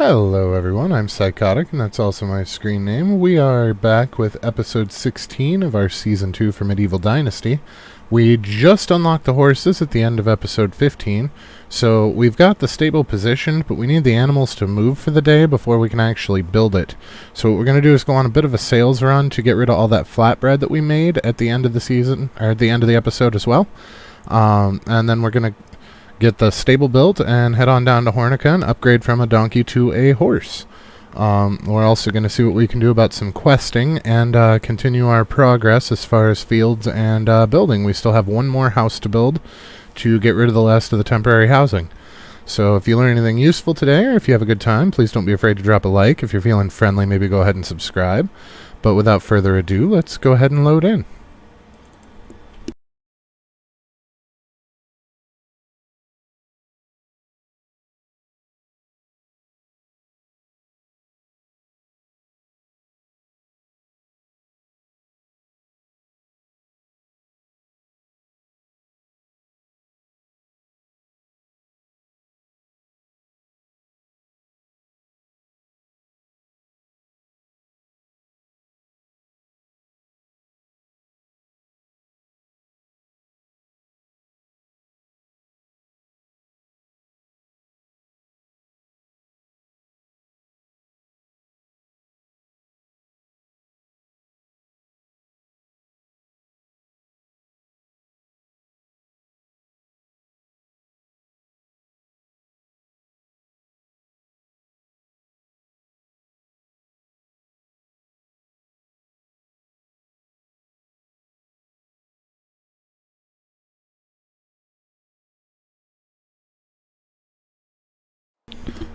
Hello everyone, I'm Psychotic, and that's also my screen name. We are back with episode 16 of our Season 2 for Medieval Dynasty. We just unlocked the horses at the end of episode 15, so we've got the stable positioned, but we need the animals to move for the day before we can actually build it. So what we're going to do is go on a bit of a sales run to get rid of all that flatbread that we made at the end of the season, or at the end of the episode as well. And then we're going to get the stable built and head on down to Hornica and upgrade from a donkey to a horse. We're also going to see what we can do about some questing and continue our progress as far as fields and building. We still have one more house to build to get rid of the last of the temporary housing. So if you learn anything useful today, or if you have a good time, please don't be afraid to drop a like. If you're feeling friendly, maybe go ahead and subscribe. But without further ado, let's go ahead and load in.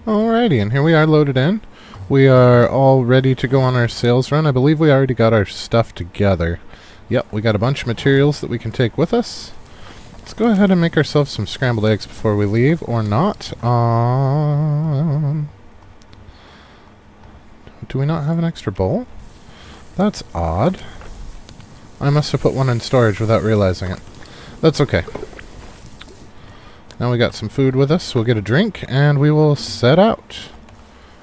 Alrighty, and here we are loaded in. We are all ready to go on our sales run. I believe we already got our stuff together. Yep, we got a bunch of materials that we can take with us. Let's go ahead and make ourselves some scrambled eggs before we leave, or not. Do we not have an extra bowl? That's odd. I must have put one in storage without realizing it. That's okay. Now we got some food with us. We'll get a drink, and we will set out.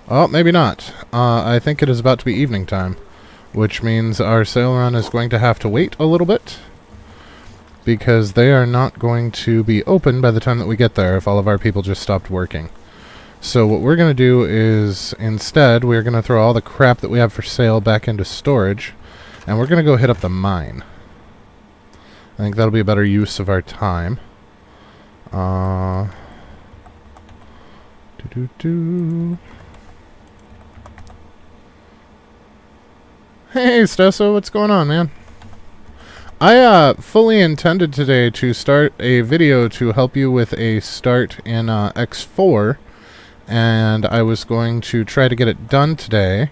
Oh, maybe not. I think it is about to be evening time, which means our sale run is going to have to wait a little bit, because they are not going to be open by the time that we get there if all of our people just stopped working. So what we're going to do is, instead, we're going to throw all the crap that we have for sale back into storage, and we're going to go hit up the mine. I think that'll be a better use of our time. Hey, Stesso, what's going on, man? I fully intended today to start a video to help you with a start in X4, and I was going to try to get it done today,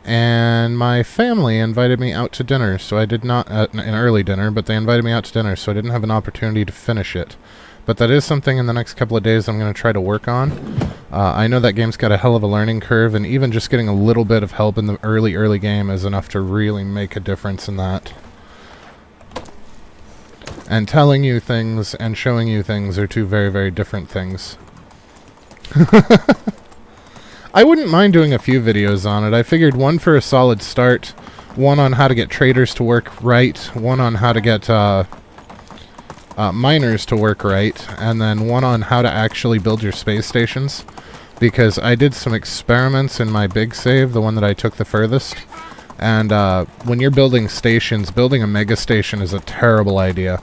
and my family invited me out to dinner, so I did not, an early dinner, but they invited me out to dinner, so I didn't have an opportunity to finish it. But that is something in the next couple of days I'm going to try to work on. I know that game's got a hell of a learning curve, and even just getting a little bit of help in the early game is enough to really make a difference in that. And telling you things and showing you things are two very, very different things. I wouldn't mind doing a few videos on it. I figured one for a solid start, one on how to get traders to work right, one on how to get miners to work right, and then one on how to actually build your space stations, because I did some experiments in my big save, the one that I took the furthest, and when you're building stations, building a mega station is a terrible idea.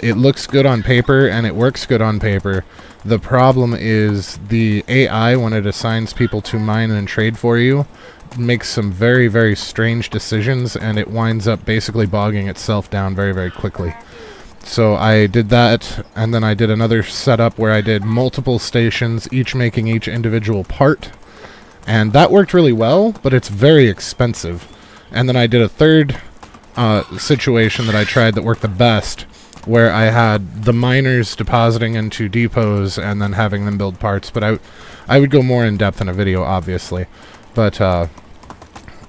It looks good on paper and it works good on paper. The problem is the AI, when it assigns people to mine and trade for you, makes some very, very strange decisions, and it winds up basically bogging itself down very, very quickly. So I did that, and then I did another setup where I did multiple stations, each making each individual part. And that worked really well, but it's very expensive. And then I did a third situation that I tried that worked the best, where I had the miners depositing into depots and then having them build parts. But I would go more in depth in a video, obviously. But I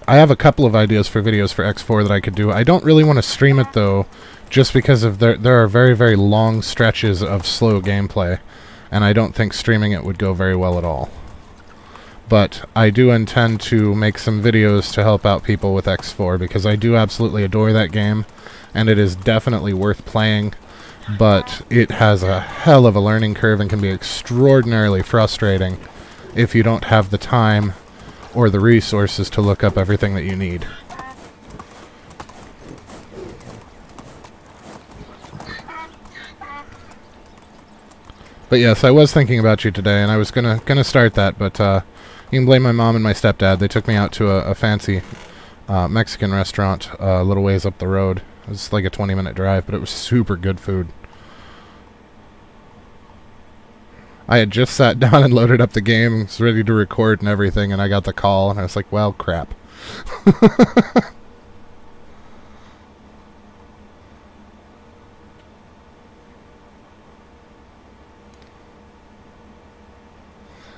have a couple of ideas for videos for X4 that I could do. I don't really want to stream it, though, just because of there are very, very long stretches of slow gameplay, and I don't think streaming it would go very well at all. but I do intend to make some videos to help out people with X4, because I do absolutely adore that game, and it is definitely worth playing, but it has a hell of a learning curve and can be extraordinarily frustrating if you don't have the time or the resources to look up everything that you need. But yes, I was thinking about you today, and I was gonna start that, but you can blame my mom and my stepdad. They took me out to a fancy Mexican restaurant a little ways up the road. It was like a 20-minute drive, but it was super good food. I had just sat down and loaded up the game, was ready to record and everything, and I got the call, and I was like, well, crap.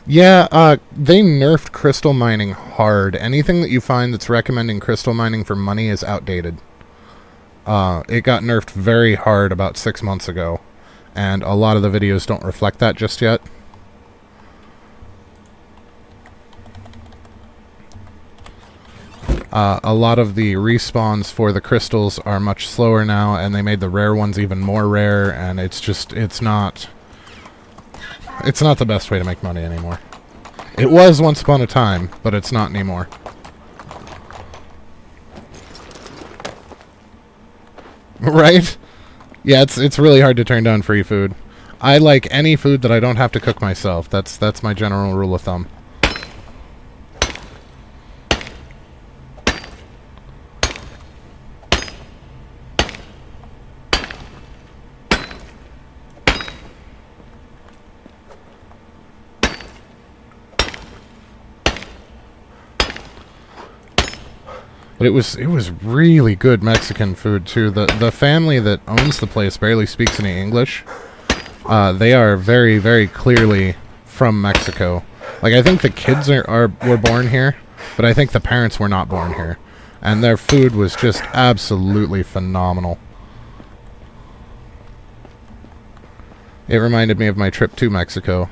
Yeah, they nerfed crystal mining hard. Anything that you find that's recommending crystal mining for money is outdated. It got nerfed very hard about 6 months ago, and a lot of the videos don't reflect that just yet. A lot of the respawns for the crystals are much slower now, and they made the rare ones even more rare, and it's not the best way to make money anymore. It was once upon a time, but it's not anymore. Right? Yeah, it's really hard to turn down free food. I like any food that I don't have to cook myself. That's my general rule of thumb. But it was really good Mexican food too. The family that owns the place barely speaks any English. They are very, very clearly from Mexico. Like, I think the kids were born here, but I think the parents were not born here. And their food was just absolutely phenomenal. It reminded me of my trip to Mexico.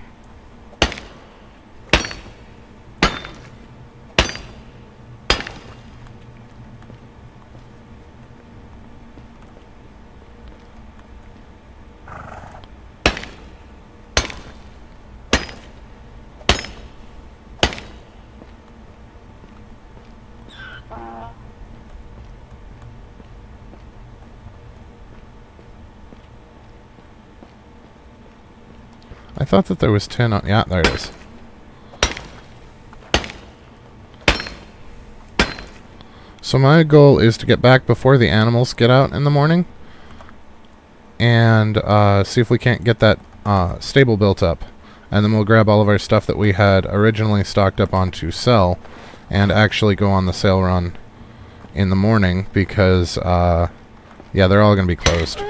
I thought that there was 10 on... Yeah, there it is. So my goal is to get back before the animals get out in the morning, and see if we can't get that stable built up. And then we'll grab all of our stuff that we had originally stocked up on to sell, and actually go on the sale run in the morning, because, yeah, they're all going to be closed.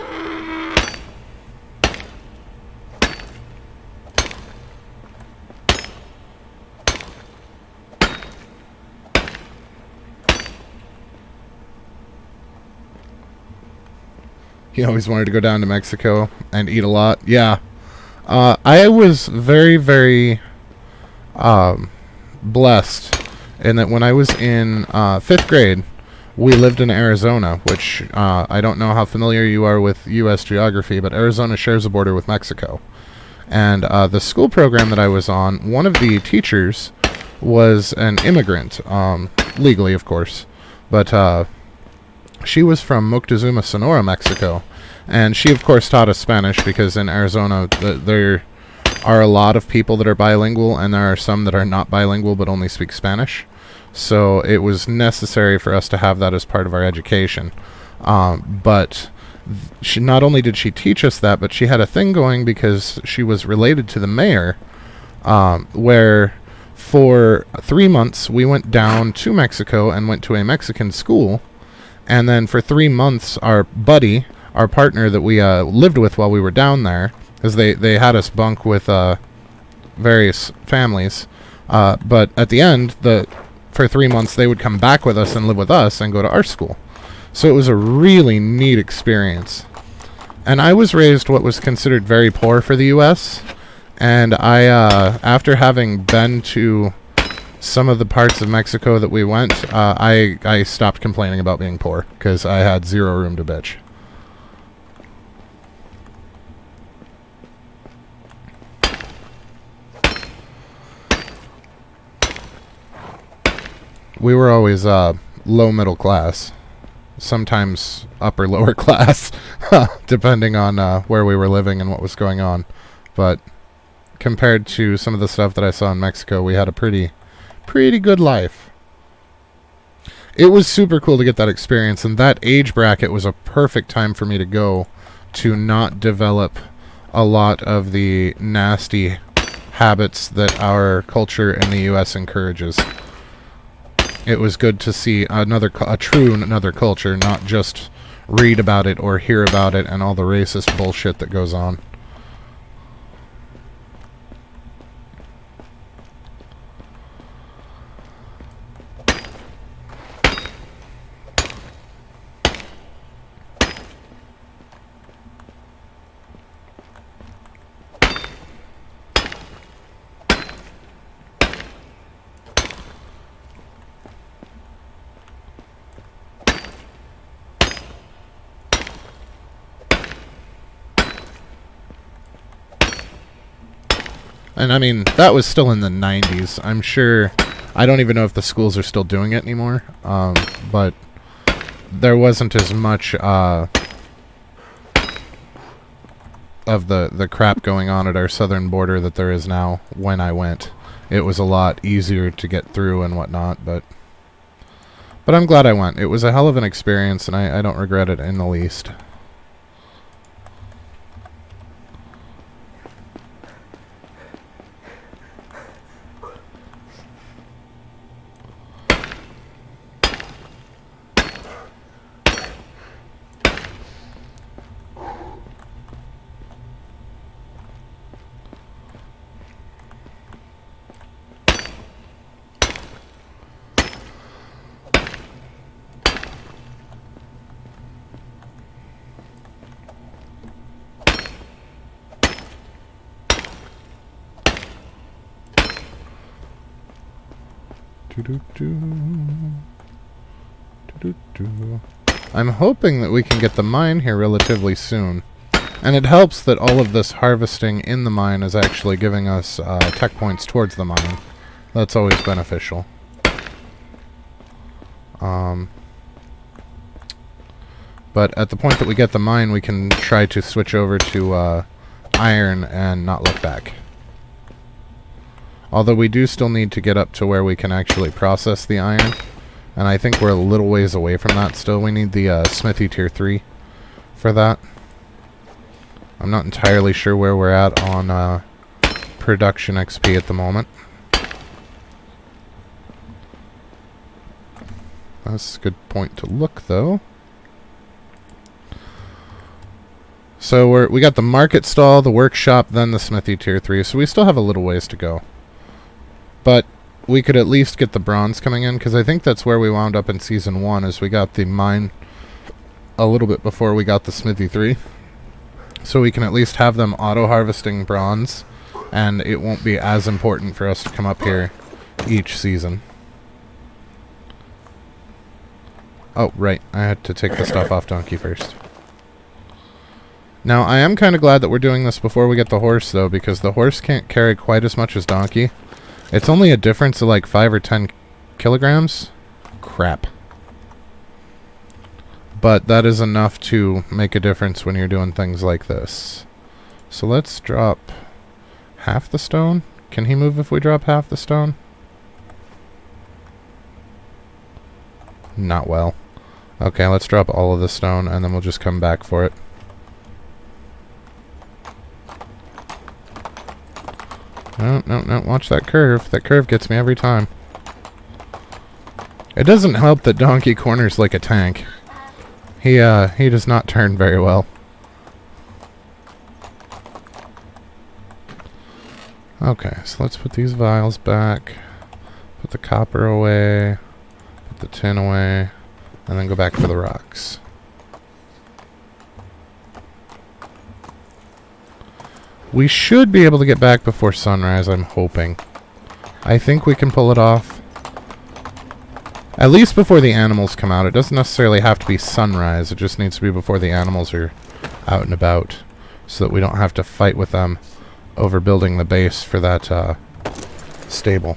He always wanted to go down to Mexico and eat a lot. Yeah. I was very, very blessed in that when I was in 5th grade, we lived in Arizona, which I don't know how familiar you are with U.S. geography, but Arizona shares a border with Mexico. And the school program that I was on, one of the teachers was an immigrant, legally, of course, but she was from Moctezuma, Sonora, Mexico, and she, of course, taught us Spanish, because in Arizona there are a lot of people that are bilingual, and there are some that are not bilingual but only speak Spanish. So it was necessary for us to have that as part of our education. But she, not only did she teach us that, but she had a thing going because she was related to the mayor, where for 3 months we went down to Mexico and went to a Mexican school. And then for 3 months, our buddy, our partner that we lived with while we were down there, because they had us bunk with various families, but at the end, for 3 months, they would come back with us and live with us and go to our school. So it was a really neat experience. And I was raised what was considered very poor for the U.S., and I, after having been to some of the parts of Mexico that we went, I stopped complaining about being poor because I had zero room to bitch. We were always low middle class, sometimes upper lower class, depending on where we were living and what was going on. But compared to some of the stuff that I saw in Mexico, we had a pretty good life. It was super cool to get that experience, and that age bracket was a perfect time for me to go to not develop a lot of the nasty habits that our culture in the US encourages. It was good to see another culture, not just read about it or hear about it and all the racist bullshit that goes on. And I mean, that was still in the 90s. I'm sure, I don't even know if the schools are still doing it anymore, but there wasn't as much of the crap going on at our southern border that there is now when I went. It was a lot easier to get through and whatnot, but I'm glad I went. It was a hell of an experience, and I don't regret it in the least. I'm hoping that we can get the mine here relatively soon. And it helps that all of this harvesting in the mine is actually giving us tech points towards the mine. That's always beneficial. But at the point that we get the mine, we can try to switch over to iron and not look back. Although we do still need to get up to where we can actually process the iron. And I think we're a little ways away from that still. We need the smithy tier 3 for that. I'm not entirely sure where we're at on production XP at the moment. That's a good point to look, though. So we got the market stall, the workshop, then the smithy tier 3. So we still have a little ways to go. But we could at least get the bronze coming in, because I think that's where we wound up in Season 1, is we got the mine a little bit before we got the Smithy 3. So we can at least have them auto-harvesting bronze, and it won't be as important for us to come up here each season. Oh, right. I had to take the stuff off Donkey first. Now, I am kind of glad that we're doing this before we get the horse, though, because the horse can't carry quite as much as Donkey. It's only a difference of like 5 or 10 kilograms. Crap. But that is enough to make a difference when you're doing things like this. So let's drop half the stone. Can he move if we drop half the stone? Not well. Okay, let's drop all of the stone and then we'll just come back for it. No, watch that curve. That curve gets me every time. It doesn't help that Donkey corners like a tank. He does not turn very well. Okay, so let's put these vials back. Put the copper away. Put the tin away. And then go back for the rocks. We should be able to get back before sunrise, I'm hoping. I think we can pull it off. At least before the animals come out. It doesn't necessarily have to be sunrise. It just needs to be before the animals are out and about, so that we don't have to fight with them over building the base for that stable.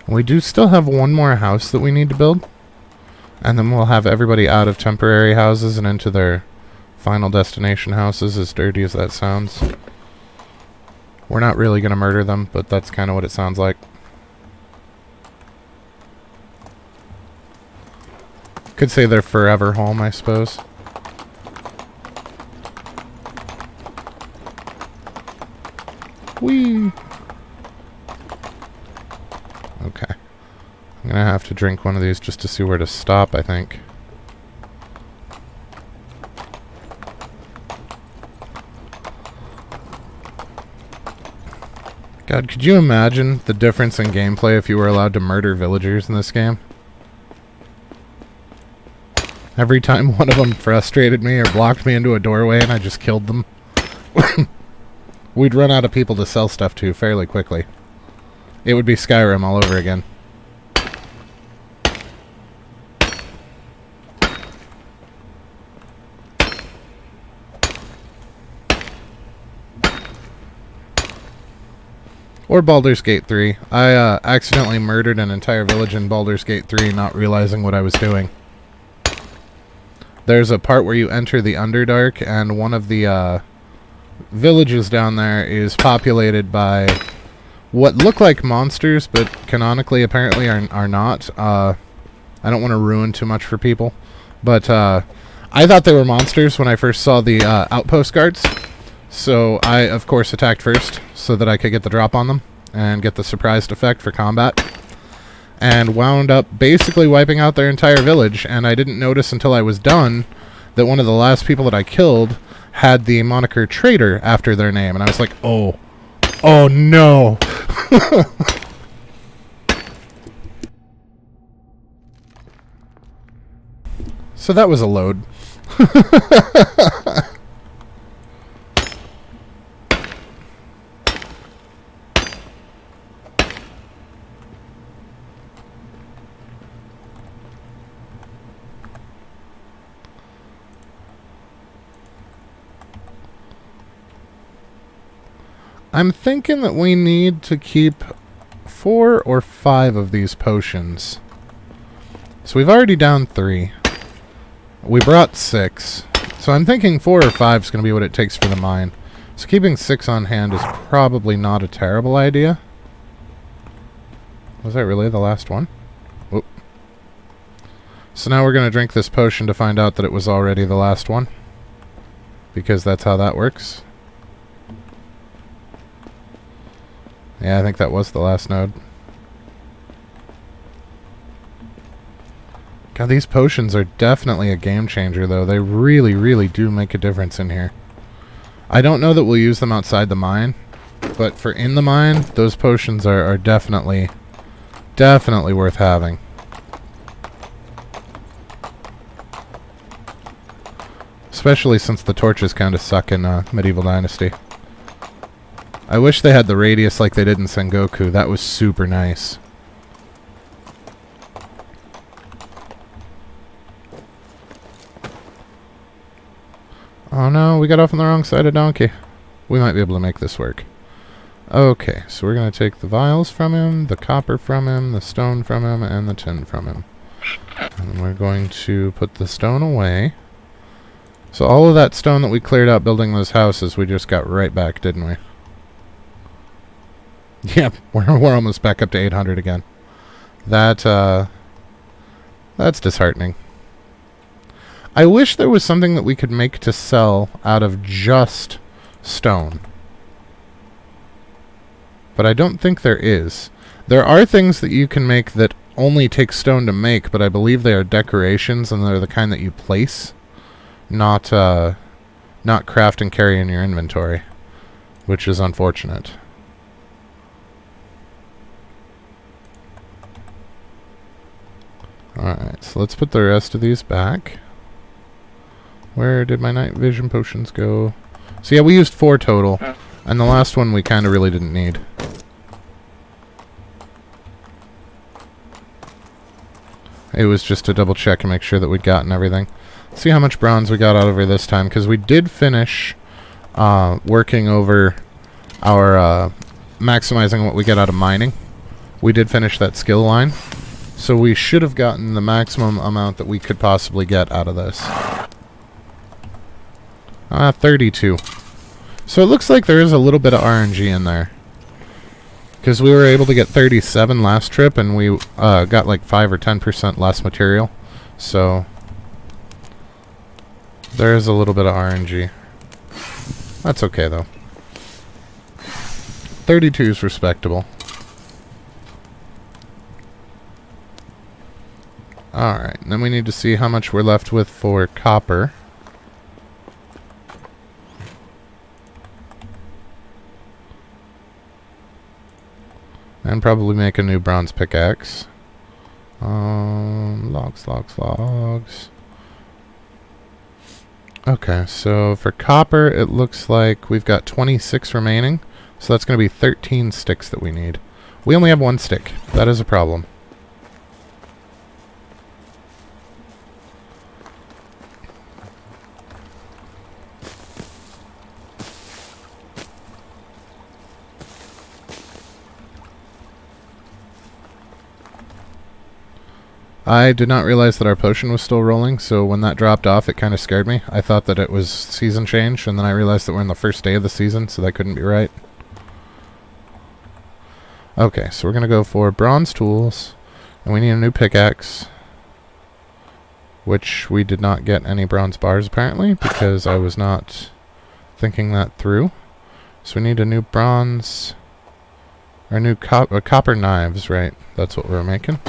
We do still have one more house that we need to build, and then we'll have everybody out of temporary houses and into their final destination houses, as dirty as that sounds. We're not really going to murder them, but that's kind of what it sounds like. Could say they're forever home, I suppose. Whee! Okay. I'm gonna have to drink one of these just to see where to stop, I think. God, could you imagine the difference in gameplay if you were allowed to murder villagers in this game? Every time one of them frustrated me or blocked me into a doorway and I just killed them, we'd run out of people to sell stuff to fairly quickly. It would be Skyrim all over again. Or Baldur's Gate 3. I accidentally murdered an entire village in Baldur's Gate 3, not realizing what I was doing. There's a part where you enter the Underdark, and one of the villages down there is populated by what look like monsters, but canonically apparently are not. I don't want to ruin too much for people, but I thought they were monsters when I first saw the outpost guards. So I, of course, attacked first so that I could get the drop on them and get the surprised effect for combat. And wound up basically wiping out their entire village, and I didn't notice until I was done that one of the last people that I killed had the moniker Traitor after their name, and I was like, oh no. So that was a load. I'm thinking that we need to keep 4 or 5 of these potions. So we've already down 3. We brought 6. So I'm thinking 4 or 5 is going to be what it takes for the mine. So keeping 6 on hand is probably not a terrible idea. Was that really the last one? Whoop. So now we're going to drink this potion to find out that it was already the last one, because that's how that works. Yeah, I think that was the last node. God, these potions are definitely a game changer, though. They really, really do make a difference in here. I don't know that we'll use them outside the mine, but for in the mine, those potions are definitely worth having. Especially since the torches kind of suck in Medieval Dynasty. I wish they had the radius like they did in Sengoku. That was super nice. Oh no, we got off on the wrong side of Donkey. We might be able to make this work. Okay, so we're going to take the vials from him, the copper from him, the stone from him, and the tin from him. And we're going to put the stone away. So all of that stone that we cleared out building those houses, we just got right back, didn't we? Yep, we're almost back up to 800 again. That's disheartening. I wish there was something that we could make to sell out of just stone. But I don't think there is. There are things that you can make that only take stone to make, but I believe they are decorations, and they're the kind that you place, not craft and carry in your inventory, which is unfortunate. Alright, so let's put the rest of these back. Where did my night vision potions go? So yeah, we used 4 total. And the last one we kind of really didn't need. It was just to double check and make sure that we'd gotten everything. Let's see how much bronze we got out of her this time, because we did finish working over our maximizing what we get out of mining. We did finish that skill line. So we should have gotten the maximum amount that we could possibly get out of this. 32. So it looks like there is a little bit of RNG in there. Because we were able to get 37 last trip, and we got like 5 or 10% less material. So there is a little bit of RNG. That's okay, though. 32 is respectable. Alright, then we need to see how much we're left with for copper. And probably make a new bronze pickaxe. Logs. Okay, so for copper, it looks like we've got 26 remaining. So that's going to be 13 sticks that we need. We only have 1 stick. That is a problem. I did not realize that our potion was still rolling, so when that dropped off, it kind of scared me. I thought that it was season change, and then I realized that we're in the first day of the season, so that couldn't be right. Okay, so we're going to go for bronze tools, and we need a new pickaxe, which we did not get any bronze bars, apparently, because I was not thinking that through. So we need a new bronze, or new copper knives, right? That's what we're making.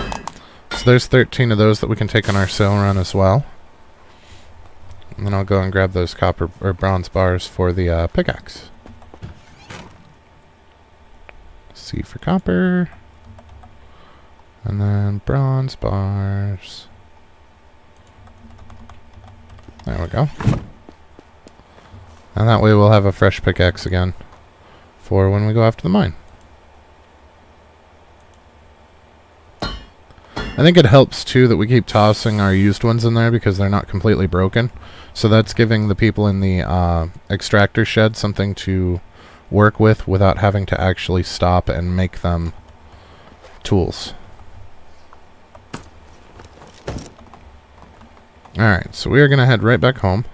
So there's 13 of those that we can take on our sale run as well. And then I'll go and grab those copper or bronze bars for the pickaxe. C for copper. And then bronze bars. There we go. And that way we'll have a fresh pickaxe again for when we go after the mine. I think it helps, too, that we keep tossing our used ones in there because they're not completely broken. So that's giving the people in the extractor shed something to work with without having to actually stop and make them tools. Alright, so we are going to head right back home.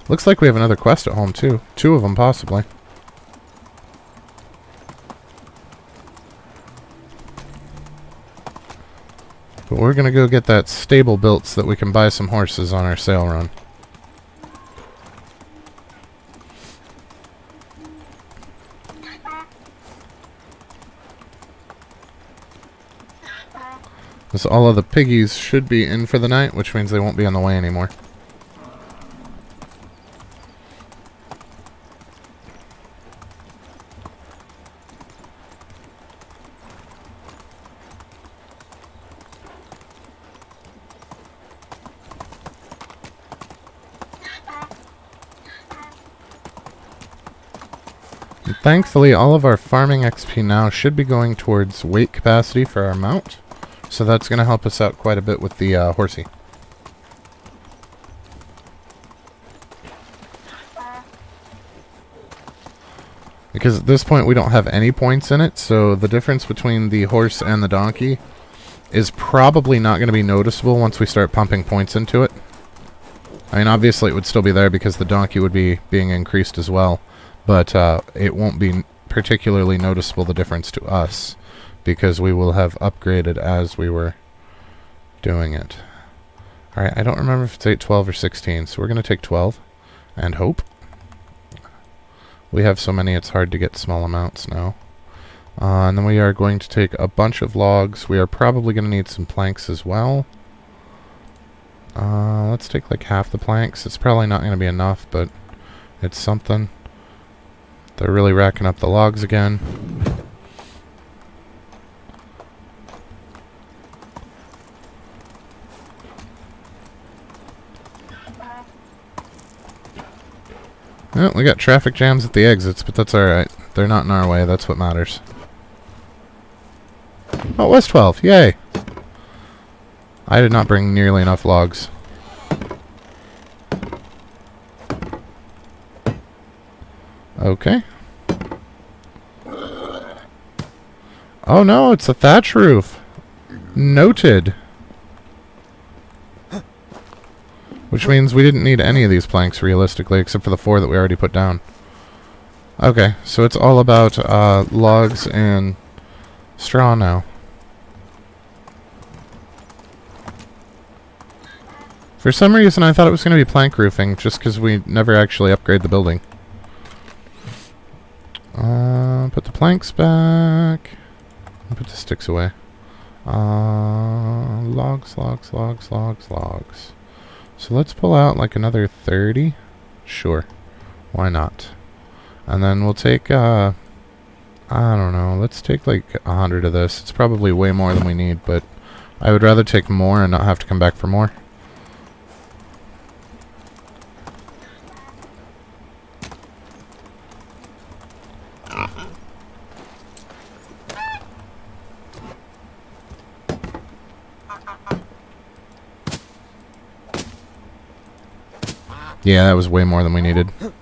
Looks like we have another quest at home, too. 2 of them, possibly. But we're going to go get that stable built so that we can buy some horses on our sale run. So all of the piggies should be in for the night, which means they won't be on the way anymore. Thankfully, all of our farming XP now should be going towards weight capacity for our mount. So that's going to help us out quite a bit with the horsey. Because at this point we don't have any points in it, so the difference between the horse and the donkey is probably not going to be noticeable once we start pumping points into it. I mean, obviously it would still be there because the donkey would be being increased as well. But it won't be particularly noticeable, the difference to us, because we will have upgraded as we were doing it. Alright, I don't remember if it's 8, 12, or 16, so we're going to take 12 and hope. We have so many it's hard to get small amounts now. And then we are going to take a bunch of logs. We are probably going to need some planks as well. Let's take like half the planks. It's probably not going to be enough, but it's something. They're really racking up the logs again. Well, we got traffic jams at the exits, but that's alright. They're not in our way, that's what matters. Oh, it was 12. Yay! I did not bring nearly enough logs. Okay. Oh no, it's a thatch roof. Noted. Which means we didn't need any of these planks, realistically, except for the 4 that we already put down. Okay, so it's all about logs and straw now. For some reason, I thought it was going to be plank roofing, just because we never actually upgrade the building. Put the planks back. And put the sticks away. Logs. So let's pull out like another 30. Sure. Why not? And then we'll take, I don't know, let's take like 100 of this. It's probably way more than we need, but I would rather take more and not have to come back for more. Yeah, that was way more than we needed. I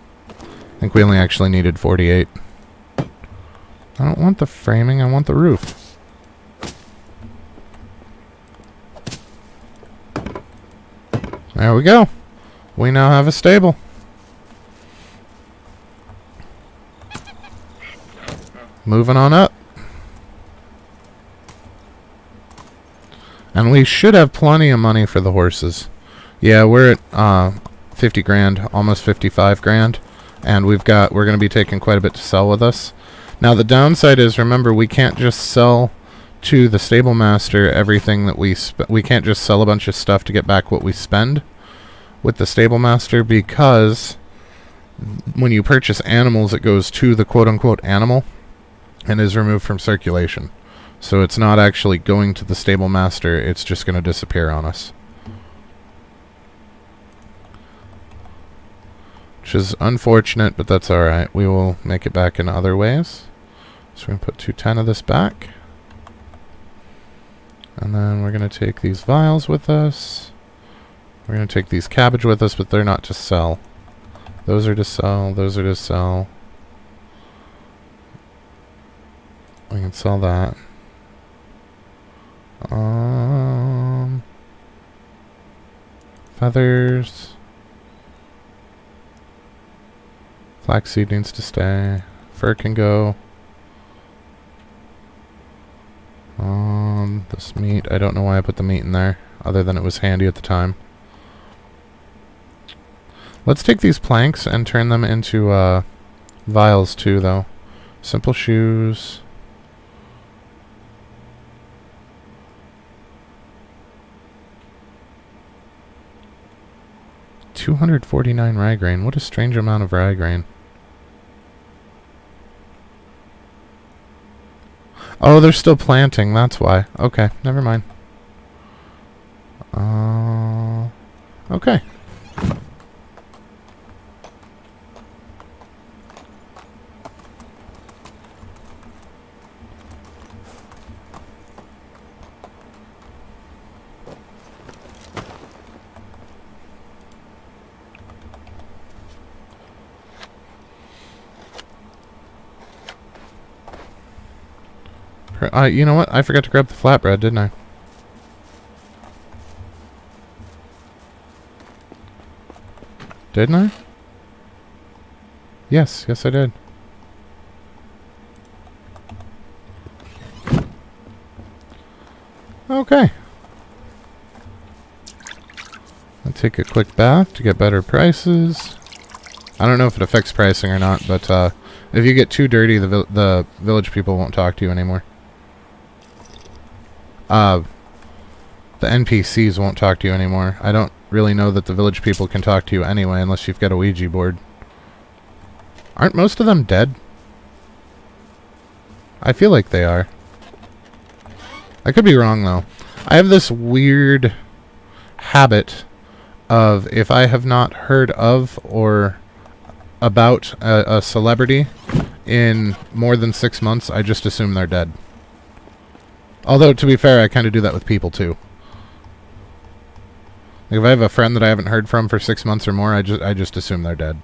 think we only actually needed 48. I don't want the framing, I want the roof. There we go. We now have a stable. Moving on up. And we should have plenty of money for the horses. Yeah, we're at 50 grand, almost 55 grand, and we're going to be taking quite a bit to sell with us. Now the downside is, remember, we can't just sell to the stable master everything that we can't just sell a bunch of stuff to get back what we spend with the stable master, because when you purchase animals, it goes to the quote-unquote animal and is removed from circulation. So it's not actually going to the stable master, it's just going to disappear on us. Which is unfortunate, but that's alright. We will make it back in other ways. So we're going to put 210 of this back. And then we're going to take these vials with us. We're going to take these cabbage with us, but they're not to sell. Those are to sell. Those are to sell. We can sell that. Feathers. Flaxseed needs to stay. Fur can go. This meat, I don't know why I put the meat in there, other than it was handy at the time. Let's take these planks and turn them into vials too, though. Simple shoes. $249 rye grain. What a strange amount of rye grain. Oh, they're still planting, that's why. Okay, never mind. Okay. You know what? I forgot to grab the flatbread, didn't I? Didn't I? Yes, yes I did. Okay. I'll take a quick bath to get better prices. I don't know if it affects pricing or not, but if you get too dirty, the village people won't talk to you anymore. The NPCs won't talk to you anymore. I don't really know that the village people can talk to you anyway, unless you've got a Ouija board. Aren't most of them dead? I feel like they are. I could be wrong, though. I have this weird habit of, if I have not heard of or about a celebrity in more than 6 months, I just assume they're dead. Although, to be fair, I kind of do that with people, too. Like, if I have a friend that I haven't heard from for 6 months or more, I just assume they're dead.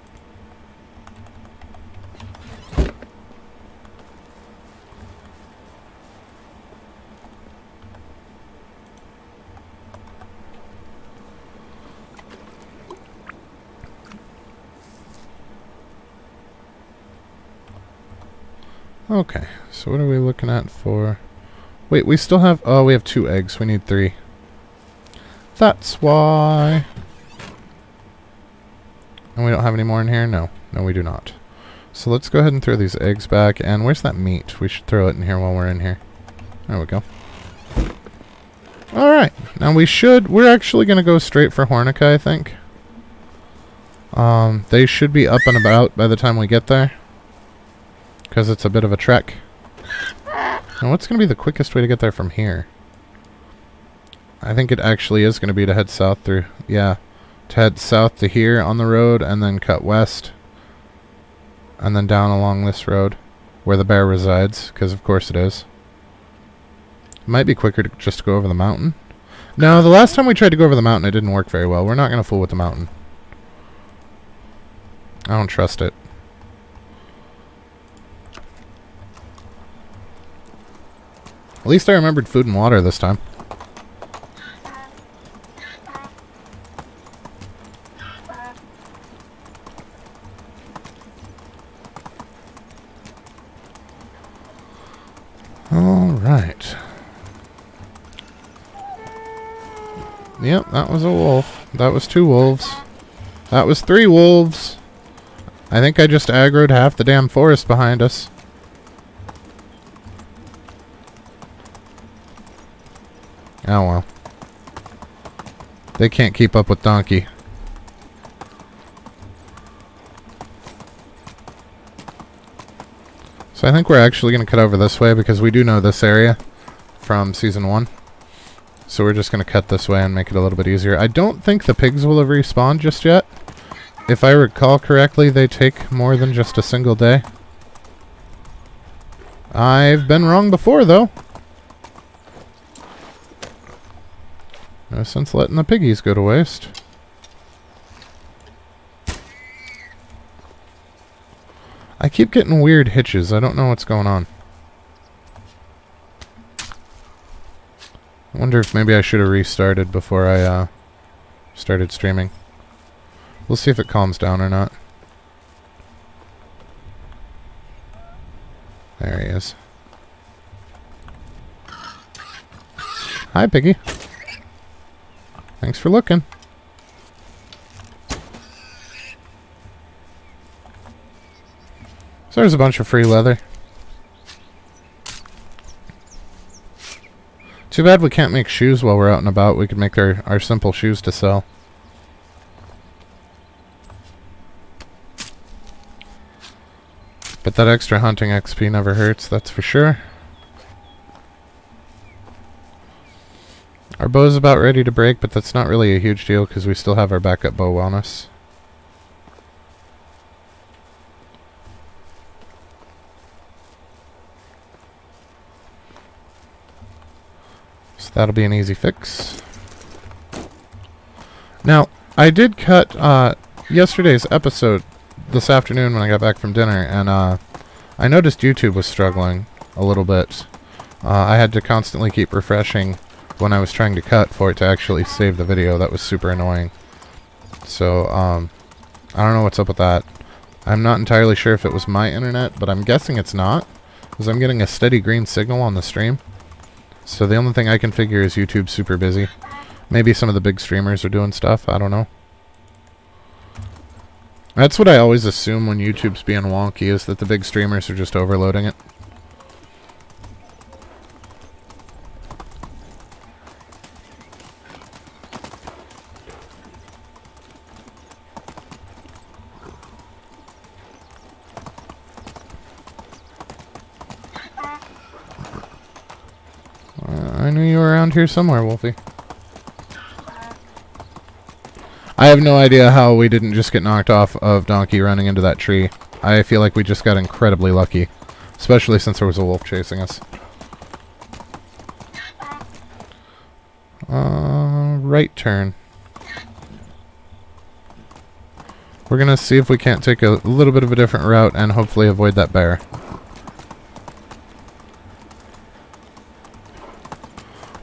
Okay, so what are we looking at for... Wait, we still have... Oh, we have 2 eggs. We need 3. That's why... And we don't have any more in here? No. No, we do not. So let's go ahead and throw these eggs back. And where's that meat? We should throw it in here while we're in here. There we go. Alright. Now we're actually going to go straight for Hornica, I think. They should be up and about by the time we get there. Because it's a bit of a trek. Now what's going to be the quickest way to get there from here? I think it actually is going to be to head south through... Yeah. To head south to here on the road and then cut west. And then down along this road. Where the bear resides. Because of course it is. It might be quicker to just go over the mountain. No, the last time we tried to go over the mountain it didn't work very well. We're not going to fool with the mountain. I don't trust it. At least I remembered food and water this time. Alright. Yep, that was a wolf. That was 2 wolves. That was 3 wolves. I think I just aggroed half the damn forest behind us. Oh well. They can't keep up with Donkey. So I think we're actually going to cut over this way because we do know this area from Season 1. So we're just going to cut this way and make it a little bit easier. I don't think the pigs will have respawned just yet. If I recall correctly, they take more than just a single day. I've been wrong before, though. No sense letting the piggies go to waste. I keep getting weird hitches. I don't know what's going on. I wonder if maybe I should have restarted before I started streaming. We'll see if it calms down or not. There he is. Hi, piggy. Thanks for looking. So there's a bunch of free leather. Too bad we can't make shoes while we're out and about. We could make our simple shoes to sell. But that extra hunting XP never hurts, that's for sure. Our bow's about ready to break, but that's not really a huge deal because we still have our backup bow on us. So that'll be an easy fix. Now, I did cut yesterday's episode this afternoon when I got back from dinner, and I noticed YouTube was struggling a little bit. I had to constantly keep refreshing when I was trying to cut for it to actually save the video. That was super annoying. So, I don't know what's up with that. I'm not entirely sure if it was my internet, but I'm guessing it's not, because I'm getting a steady green signal on the stream. So the only thing I can figure is YouTube's super busy. Maybe some of the big streamers are doing stuff, I don't know. That's what I always assume when YouTube's being wonky, is that the big streamers are just overloading it. I knew you were around here somewhere, Wolfie. I have no idea how we didn't just get knocked off of Donkey running into that tree. I feel like we just got incredibly lucky. Especially since there was a wolf chasing us. Right turn. We're gonna see if we can't take a little bit of a different route and hopefully avoid that bear.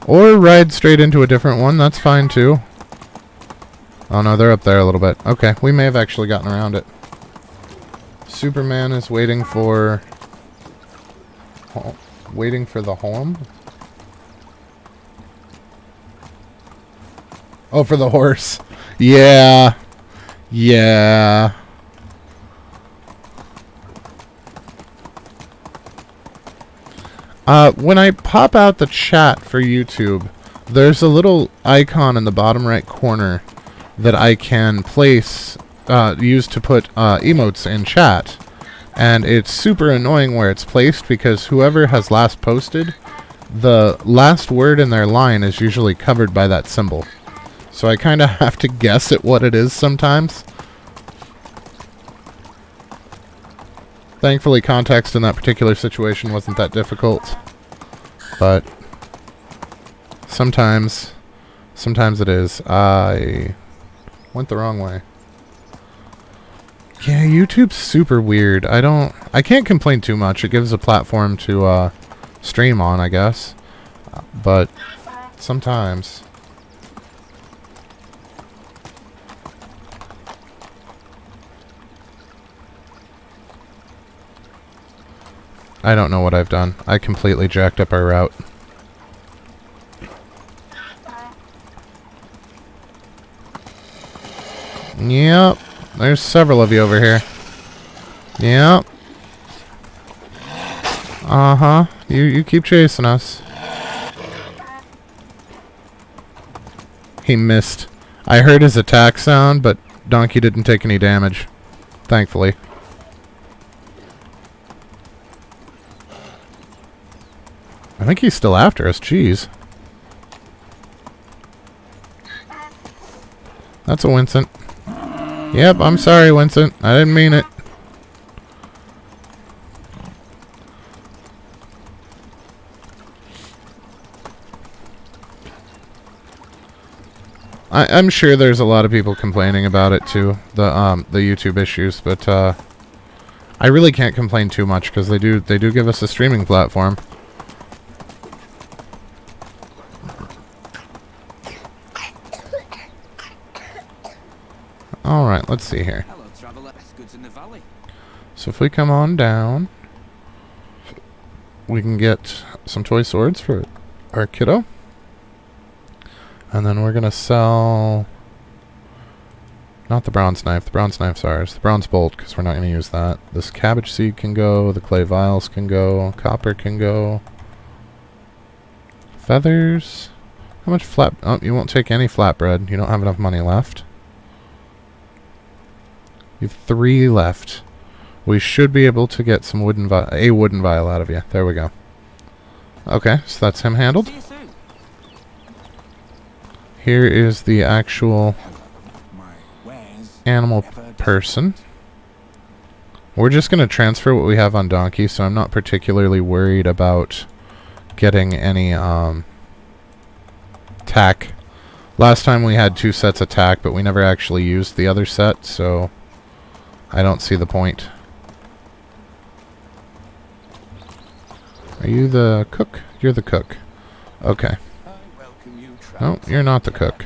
Or ride straight into a different one, that's fine too. Oh no, they're up there a little bit. Okay, we may have actually gotten around it. Superman is waiting for... waiting for the home? Oh, for the horse. Yeah. Yeah. When I pop out the chat for YouTube, there's a little icon in the bottom right corner that I can place, use to put emotes in chat. And it's super annoying where it's placed because whoever has last posted, the last word in their line is usually covered by that symbol. So I kind of have to guess at what it is sometimes. Thankfully, context in that particular situation wasn't that difficult. But sometimes it is. I went the wrong way. Yeah, YouTube's super weird. I can't complain too much. It gives a platform to stream on, I guess. But sometimes... I don't know what I've done. I completely jacked up our route. Yep. There's several of you over here. Yep. Uh-huh. You keep chasing us. He missed. I heard his attack sound, but Donkey didn't take any damage. Thankfully. I think he's still after us. Jeez. That's a Winston. Yep, I'm sorry, Winston. I didn't mean it. I'm sure there's a lot of people complaining about it too, the YouTube issues, but I really can't complain too much because they do give us a streaming platform. Alright, let's see here. Hello, traveler. Goods in the valley. So if we come on down, we can get some toy swords for our kiddo. And then we're going to sell... not the bronze knife. The bronze knife's ours. The bronze bolt, because we're not going to use that. This cabbage seed can go. The clay vials can go. Copper can go. Feathers. How much flat... oh, you won't take any flatbread. You don't have enough money left. You have 3 left. We should be able to get some a wooden vial out of you. There we go. Okay, so that's him handled. Here is the actual animal person. We're just going to transfer what we have on Donkey, so I'm not particularly worried about getting any tack. Last time we had 2 sets of tack, but we never actually used the other set, so I don't see the point. Are you the cook? You're the cook. Okay. No, you're not the cook.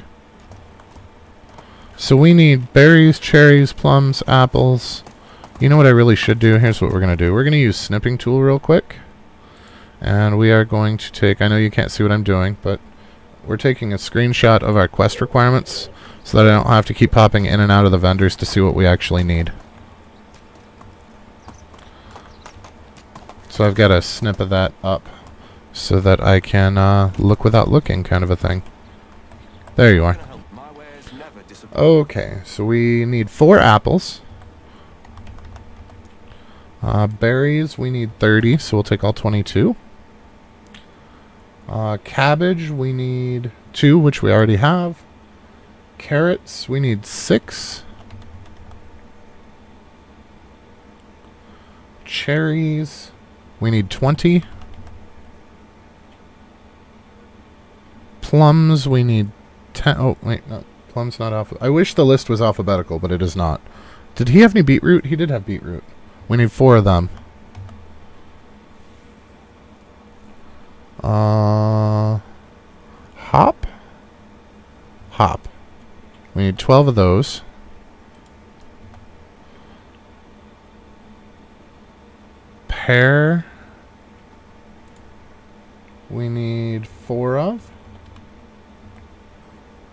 So we need berries, cherries, plums, apples. You know what I really should do? Here's what we're going to do. We're going to use snipping tool real quick. And we are going to take... I know you can't see what I'm doing, but we're taking a screenshot of our quest requirements so that I don't have to keep popping in and out of the vendors to see what we actually need. So I've got a snip of that up so that I can look without looking, kind of a thing. There you are. Okay, so we need 4 apples. Berries, we need 30, so we'll take all 22. Cabbage, we need 2, which we already have. Carrots, we need 6. Cherries, we need 20. Plums, we need 10. Oh, wait, no. Plums not alpha. I wish the list was alphabetical, but it is not. Did he have any beetroot? He did have beetroot. We need 4 of them. Hop? Hop. We need 12 of those. Pear. We need 4 of.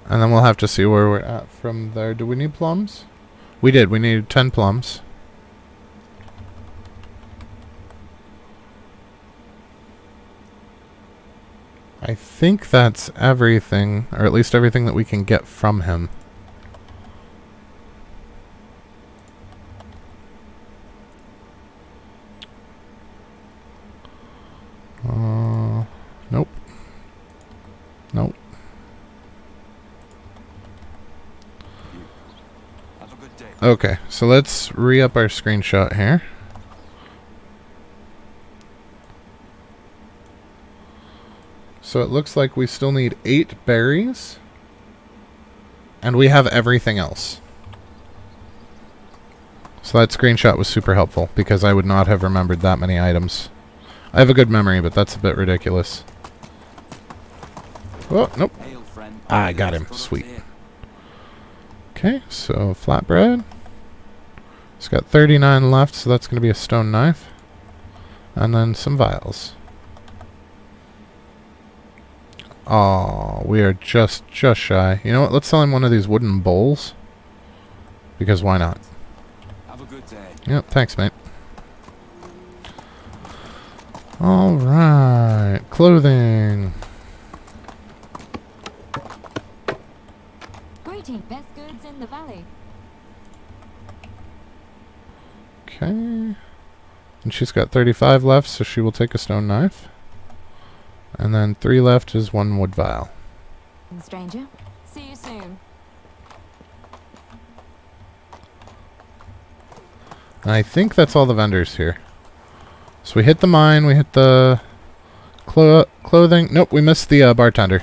And then we'll have to see where we're at from there. Do we need plums? We did. We needed 10 plums. I think that's everything, or at least everything that we can get from him. Nope. Nope. Have a good day. Okay, so let's re-up our screenshot here. So it looks like we still need 8 berries. And we have everything else. So that screenshot was super helpful, because I would not have remembered that many items. I have a good memory, but that's a bit ridiculous. Oh, nope. Hail, friend. I got him. Sweet. Okay, so flatbread. It's got 39 left, so that's going to be a stone knife. And then some vials. Oh, we are just shy. You know what? Let's sell him one of these wooden bowls. Because why not? Have a good day. Yep, thanks, mate. Alright, clothing. Greeting, best goods in the valley. Okay. And she's got 35 left, so she will take a stone knife. And then 3 left is 1 wood vial. Stranger, see you soon. And I think that's all the vendors here. So we hit the mine, we hit the clothing. Nope, we missed the bartender.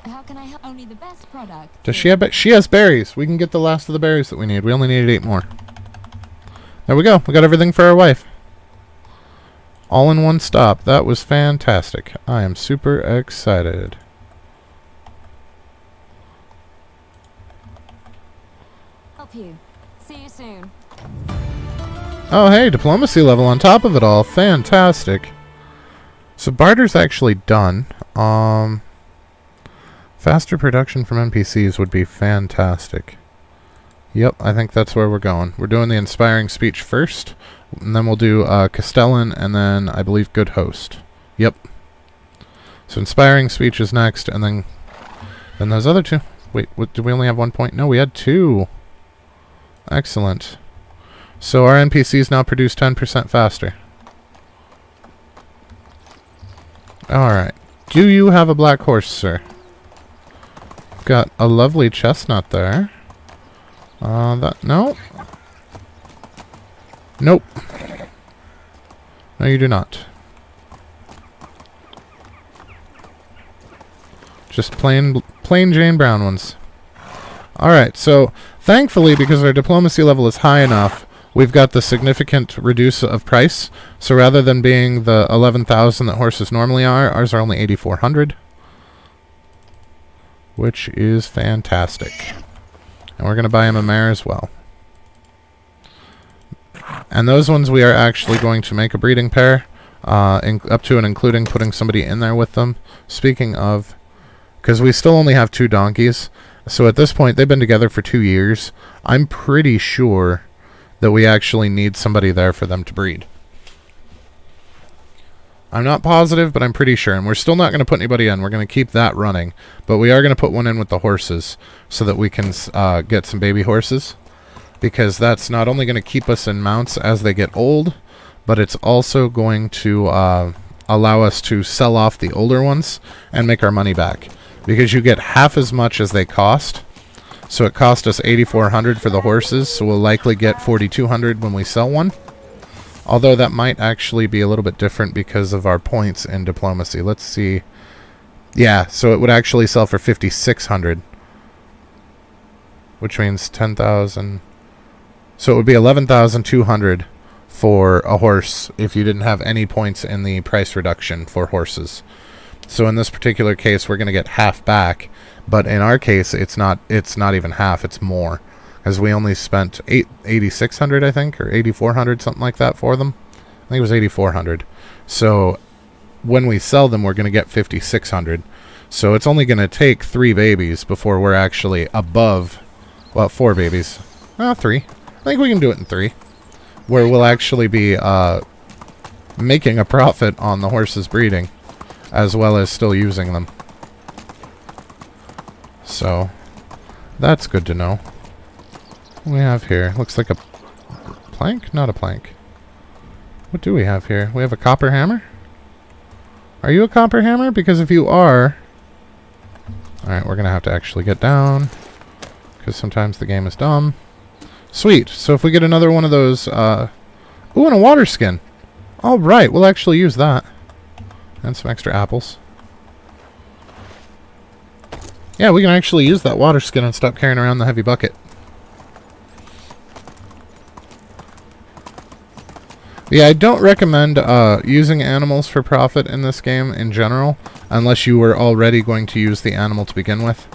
How can I help? Only the best product. Does she have? She has berries. We can get the last of the berries that we need. We only needed 8 more. There we go. We got everything for our wife. All in one stop. That was fantastic. I am super excited. Help you. See you soon. Oh, hey, diplomacy level on top of it all. Fantastic. So barter's actually done. Faster production from NPCs would be fantastic. Yep, I think that's where we're going. We're doing the inspiring speech first, and then we'll do Castellan, and then I believe good host. Yep. So inspiring speech is next, and then those other 2. Wait, what, did we only have 1 point? No, we had 2. Excellent. So our NPCs now produce 10% faster. Alright. Do you have a black horse, sir? Got a lovely chestnut there. No. Nope. No, you do not. Just plain Jane Brown ones. Alright, so thankfully, because our diplomacy level is high enough, we've got the significant reduce of price. So rather than being the 11,000 that horses normally are, ours are only 8,400. Which is fantastic. And we're going to buy him a mare as well. And those ones we are actually going to make a breeding pair. Up to and including putting somebody in there with them. Speaking of, because we still only have 2 donkeys. So at this point, they've been together for 2 years. I'm pretty sure that we actually need somebody there for them to breed. I'm not positive, but I'm pretty sure. And we're still not going to put anybody in. We're going to keep that running. But we are going to put one in with the horses so that we can get some baby horses. because that's not only going to keep us in mounts as they get old, but it's also going to allow us to sell off the older ones and make our money back, because you get half as much as they cost. So it cost us 8,400 for the horses, so we'll likely get 4,200 when we sell one. Although that might actually be a little bit different because of our points in diplomacy. Let's see. Yeah, so it would actually sell for 5,600, which means 10,000. So it would be 11,200 for a horse if you didn't have any points in the price reduction for horses. So in this particular case, we're going to get half back, but in our case, it's not even half, it's more, because we only spent 8,600, I think, or 8,400, something like that for them. I think it was 8,400. So when we sell them, we're going to get 5,600. So it's only going to take 3 babies before we're actually above, well, 4 babies. 3. I think we can do it in 3. Where we'll actually be making a profit on the horses breeding, as well as still using them. So that's good to know. What do we have here? Looks like a plank? Not a plank. What do we have here? We have a copper hammer? Are you a copper hammer? Because if you are... Alright, we're going to have to actually get down, because sometimes the game is dumb. Sweet. So if we get another one of those... Ooh, and a water skin. Alright, we'll actually use that. And some extra apples. Yeah, we can actually use that water skin and stop carrying around the heavy bucket. Yeah, I don't recommend using animals for profit in this game in general, unless you were already going to use the animal to begin with.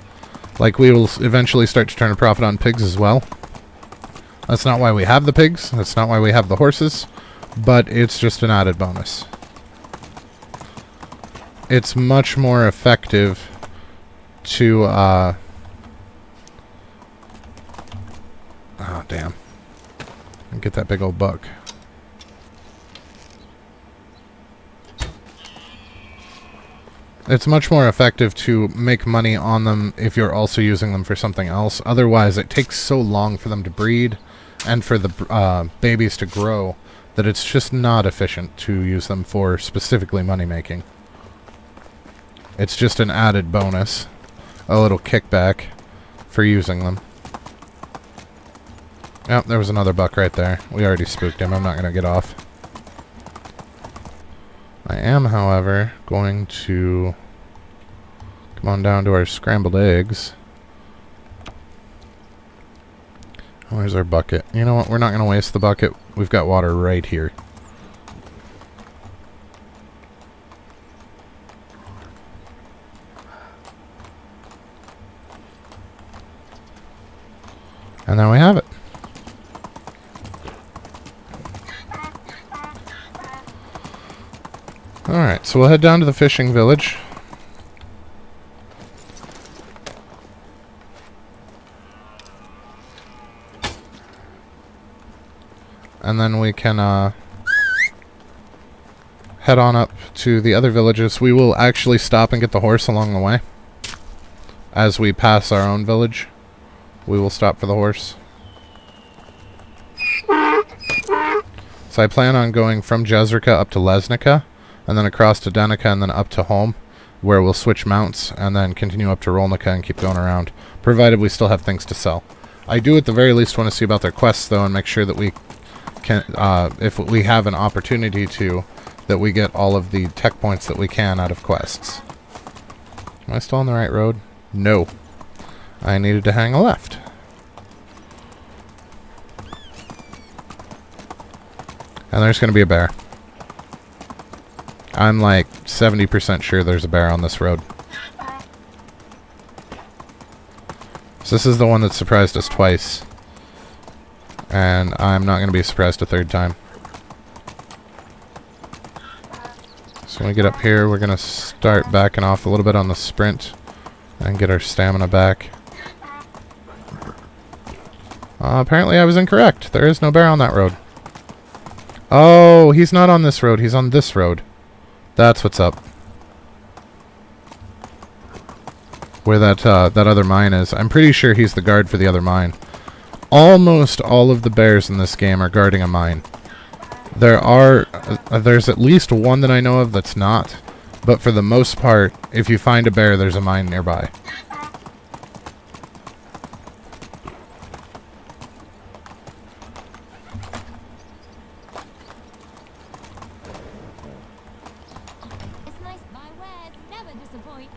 Like, we will eventually start to turn a profit on pigs as well. That's not why we have the pigs, that's not why we have the horses, but it's just an added bonus. It's much more effective to, oh, damn. Get that big old buck. It's much more effective to make money on them if you're also using them for something else. Otherwise, it takes so long for them to breed and for the babies to grow that it's just not efficient to use them for specifically money making. It's just an added bonus, a little kickback for using them. Yep, there was another buck right there. We already spooked him. I'm not going to get off. I am, however, going to come on down to our scrambled eggs. Where's our bucket? You know what? We're not going to waste the bucket. We've got water right here. And there we have it. Alright, so we'll head down to the fishing village. And then we can head on up to the other villages. We will actually stop and get the horse along the way. As we pass our own village, we will stop for the horse. So I plan on going from Jezrika up to Lesnica, and then across to Danica, and then up to home, where we'll switch mounts, and then continue up to Hornica and keep going around, provided we still have things to sell. I do at the very least want to see about their quests, though, and make sure that we can, if we have an opportunity to, that we get all of the tech points that we can out of quests. Am I still on the right road? No. I needed to hang a left. And there's going to be a bear. I'm like 70% sure there's a bear on this road. So this is the one that surprised us twice. And I'm not going to be surprised a third time. So when we get up here, we're going to start backing off a little bit on the sprint and get our stamina back. Apparently I was incorrect. There is no bear on that road. Oh, he's not on this road. He's on this road. That's what's up. Where that other mine is. I'm pretty sure he's the guard for the other mine. Almost all of the bears in this game are guarding a mine. There's at least one that I know of that's not, but for the most part, if you find a bear, there's a mine nearby. It's nice. My wares never disappoint.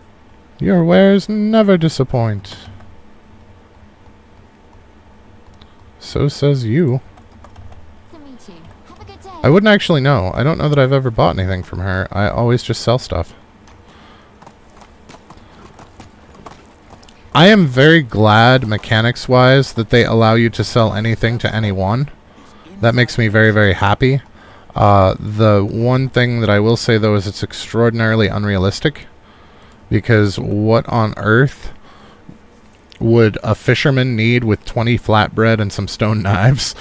Your wares never disappoint. So says you. To meet you. Have a good day. I wouldn't actually know. I don't know that I've ever bought anything from her. I always just sell stuff. I am very glad, mechanics-wise, that they allow you to sell anything to anyone. That makes me very, very happy. The one thing that I will say, though, is it's extraordinarily unrealistic. Because what on earth would a fisherman need with 20 flatbread and some stone knives?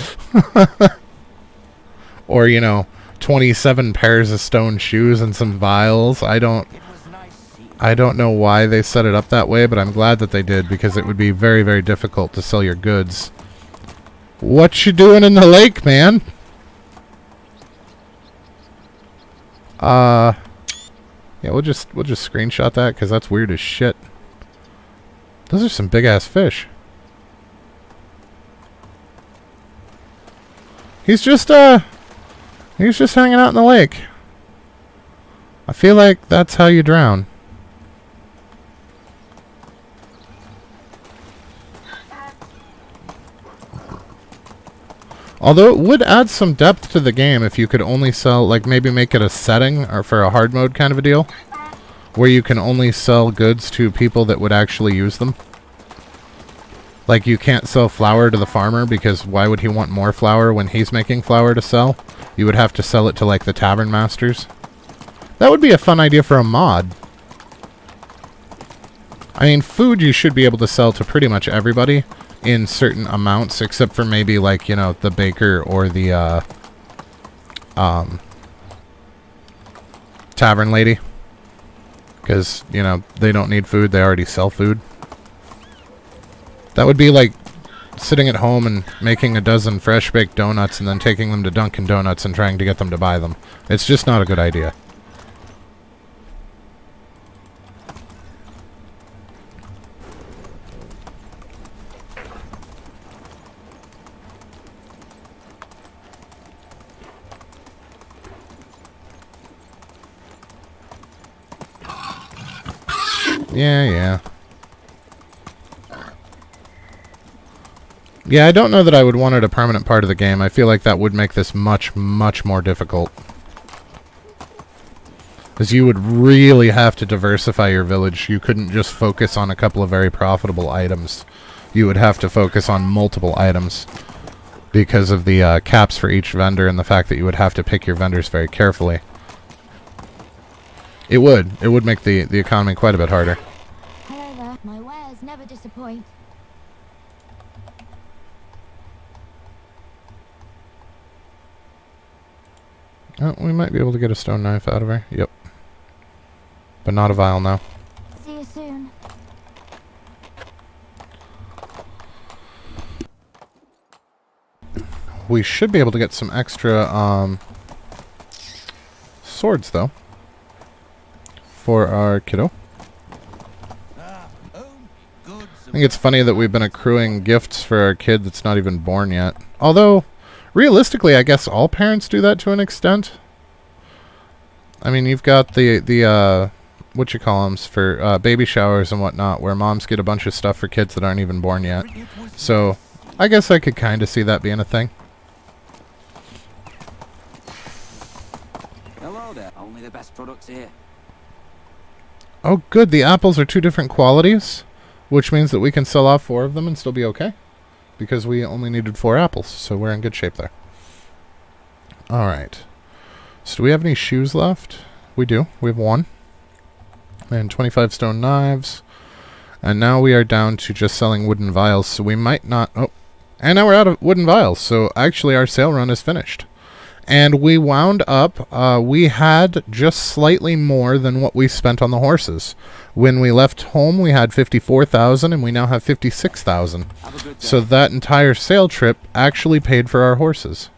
Or, you know, 27 pairs of stone shoes and some vials. I don't know why they set it up that way, but I'm glad that they did, because it would be very, very difficult to sell your goods. What you doing in the lake, man? Yeah, we'll just screenshot that, because that's weird as shit. Those are some big-ass fish. He's just hanging out in the lake. I feel like that's how you drown. Although it would add some depth to the game if you could only sell, like maybe make it a setting or for a hard mode kind of a deal, where you can only sell goods to people that would actually use them. Like you can't sell flour to the farmer, because why would he want more flour when he's making flour to sell? You would have to sell it to like the tavern masters. That would be a fun idea for a mod. I mean, food you should be able to sell to pretty much everybody in certain amounts, except for maybe like, you know, the baker or the tavern lady. Because, you know, they don't need food, they already sell food. That would be like sitting at home and making a dozen fresh baked donuts and then taking them to Dunkin' Donuts and trying to get them to buy them. It's just not a good idea. Yeah. Yeah, I don't know that I would want it a permanent part of the game. I feel like that would make this much, much more difficult. Because you would really have to diversify your village. You couldn't just focus on a couple of very profitable items. You would have to focus on multiple items because of the caps for each vendor and the fact that you would have to pick your vendors very carefully. It would. It would make the economy quite a bit harder. Hello there. My wares never disappoint. Oh, we might be able to get a stone knife out of her. Yep. But not a vial now. See you soon. We should be able to get some extra swords, though, for our kiddo. I think it's funny that we've been accruing gifts for our kid that's not even born yet. Although, realistically, I guess all parents do that to an extent. I mean, you've got the what you call them, for baby showers and whatnot, where moms get a bunch of stuff for kids that aren't even born yet. So, I guess I could kind of see that being a thing. Hello there. Only the best products here. Oh, good. The apples are 2 different qualities, which means that we can sell off 4 of them and still be okay. Because we only needed 4 apples, so we're in good shape there. Alright. So do we have any shoes left? We do. We have 1. And 25 stone knives. And now we are down to just selling wooden vials, so we might not... Oh. And now we're out of wooden vials, so actually our sale run is finished. And we wound up, we had just slightly more than what we spent on the horses. When we left home, we had 54,000, and we now have 56,000. Have a good day. So that entire sail trip actually paid for our horses.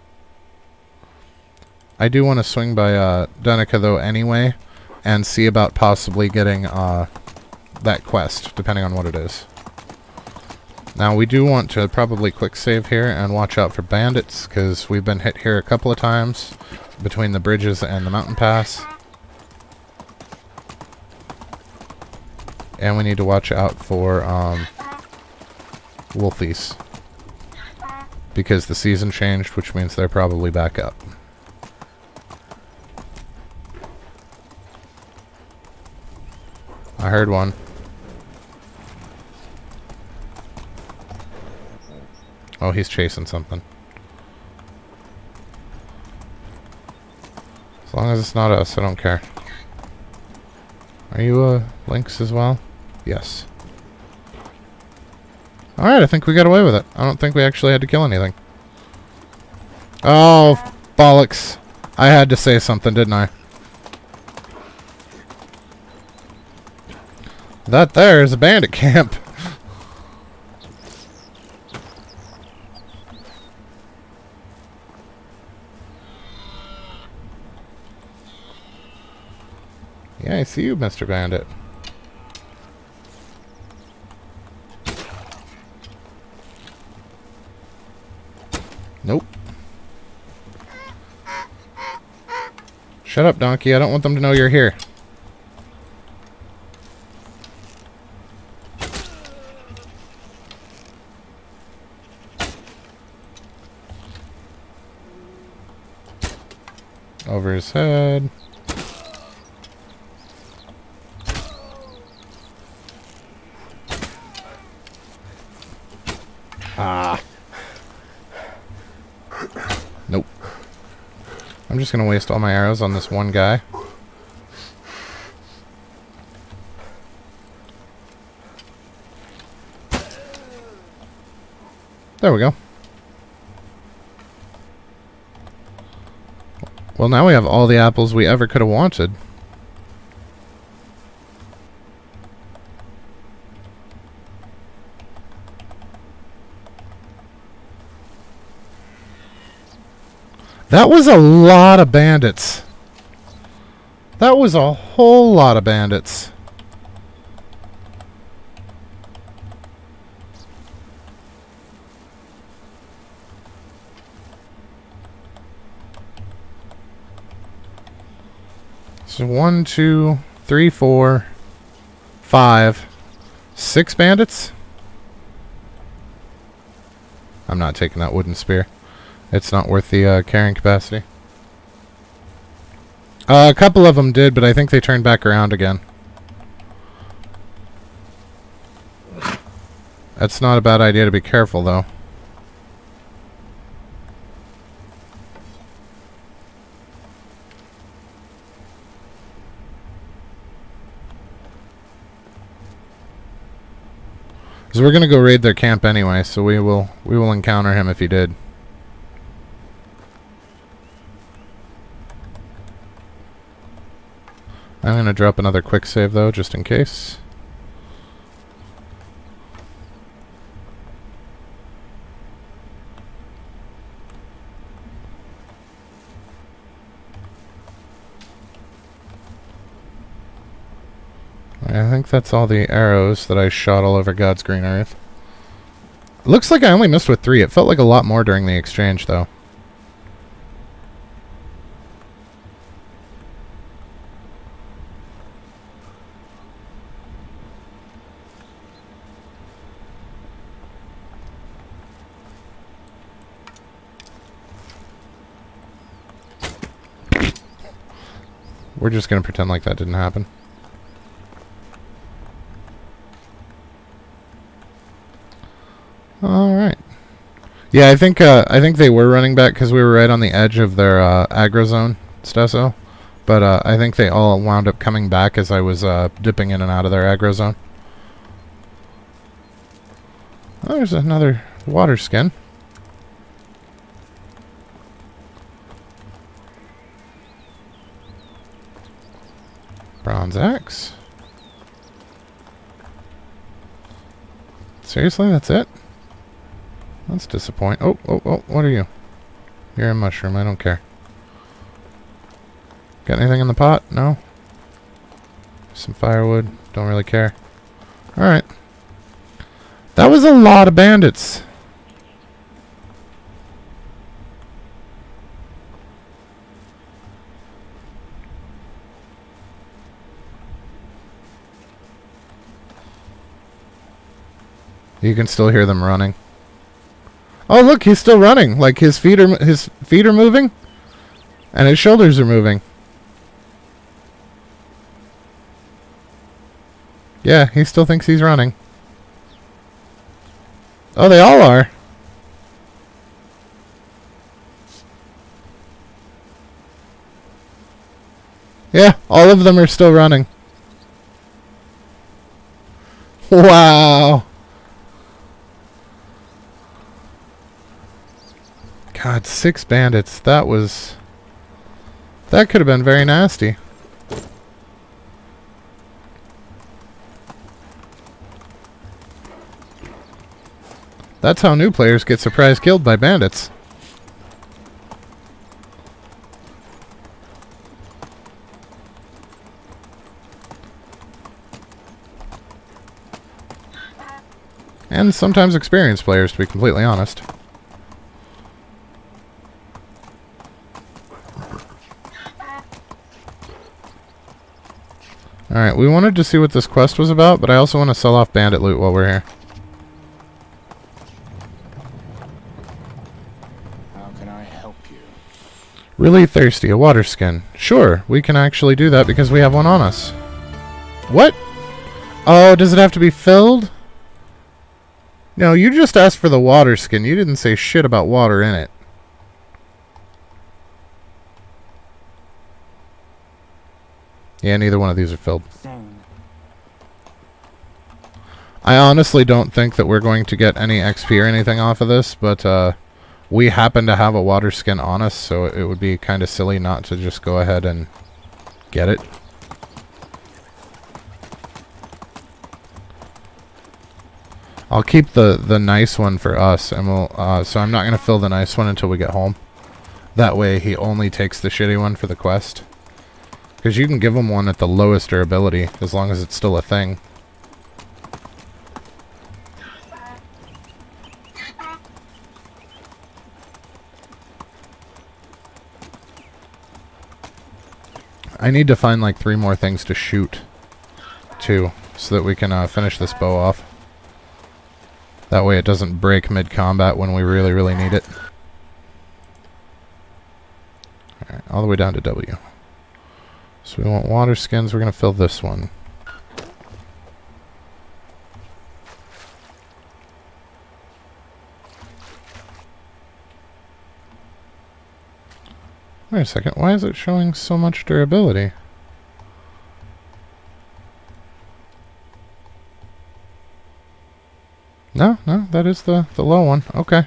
I do want to swing by Danica, though, anyway, and see about possibly getting that quest, depending on what it is. Now, we do want to probably quick save here and watch out for bandits, because we've been hit here a couple of times between the bridges and the mountain pass. And we need to watch out for wolfies, because the season changed, which means they're probably back up. I heard one. Oh, he's chasing something. As long as it's not us, I don't care. Are you a lynx as well? Yes. Alright, I think we got away with it. I don't think we actually had to kill anything. Oh, bollocks. I had to say something, didn't I? That there is a bandit camp. Yeah, I see you, Mr. Bandit. Nope. Shut up, donkey. I don't want them to know you're here. Over his head. Ah. Nope. I'm just gonna waste all my arrows on this one guy. There we go. Well, now we have all the apples we ever could have wanted. That was a lot of bandits. That was a whole lot of bandits. So 1, 2, 3, 4, 5, 6 bandits? I'm not taking that wooden spear. It's not worth the carrying capacity. A couple of them did, but I think they turned back around again. That's not a bad idea to be careful, though. Because we're gonna go raid their camp anyway, so we will encounter him if he did. I'm going to drop another quick save, though, just in case. I think that's all the arrows that I shot all over God's green earth. It looks like I only missed with 3. It felt like a lot more during the exchange, though. We're just going to pretend like that didn't happen. Alright. Yeah, I think they were running back because we were right on the edge of their aggro zone, Stesso. But I think they all wound up coming back as I was dipping in and out of their aggro zone. Oh, there's another water skin. Bronze axe. Seriously, that's it? That's disappointing. Oh, what are you? You're a mushroom, I don't care. Got anything in the pot? No? Some firewood, don't really care. Alright. That was a lot of bandits. You can still hear them running. Oh, look, he's still running. Like his feet are moving, and his shoulders are moving. Yeah, he still thinks he's running. Oh, they all are. Yeah, all of them are still running. Wow. God, 6 bandits. That could have been very nasty. That's how new players get surprise killed by bandits. And sometimes experienced players, to be completely honest. Alright, we wanted to see what this quest was about, but I also want to sell off bandit loot while we're here. How can I help you? Really thirsty, a water skin. Sure, we can actually do that because we have one on us. What? Oh, does it have to be filled? No, you just asked for the water skin. You didn't say shit about water in it. Yeah, neither one of these are filled. I honestly don't think that we're going to get any XP or anything off of this, but we happen to have a water skin on us, so it would be kind of silly not to just go ahead and get it. I'll keep the nice one for us, and we'll so I'm not going to fill the nice one until we get home. That way he only takes the shitty one for the quest. Because you can give him one at the lowest durability, as long as it's still a thing. I need to find like 3 more things to shoot, too, so that we can finish this bow off. That way it doesn't break mid-combat when we really, really need it. Alright, all the way down to W. So we want water skins. We're going to fill this one. Wait a second. Why is it showing so much durability? No, that is the low one. Okay.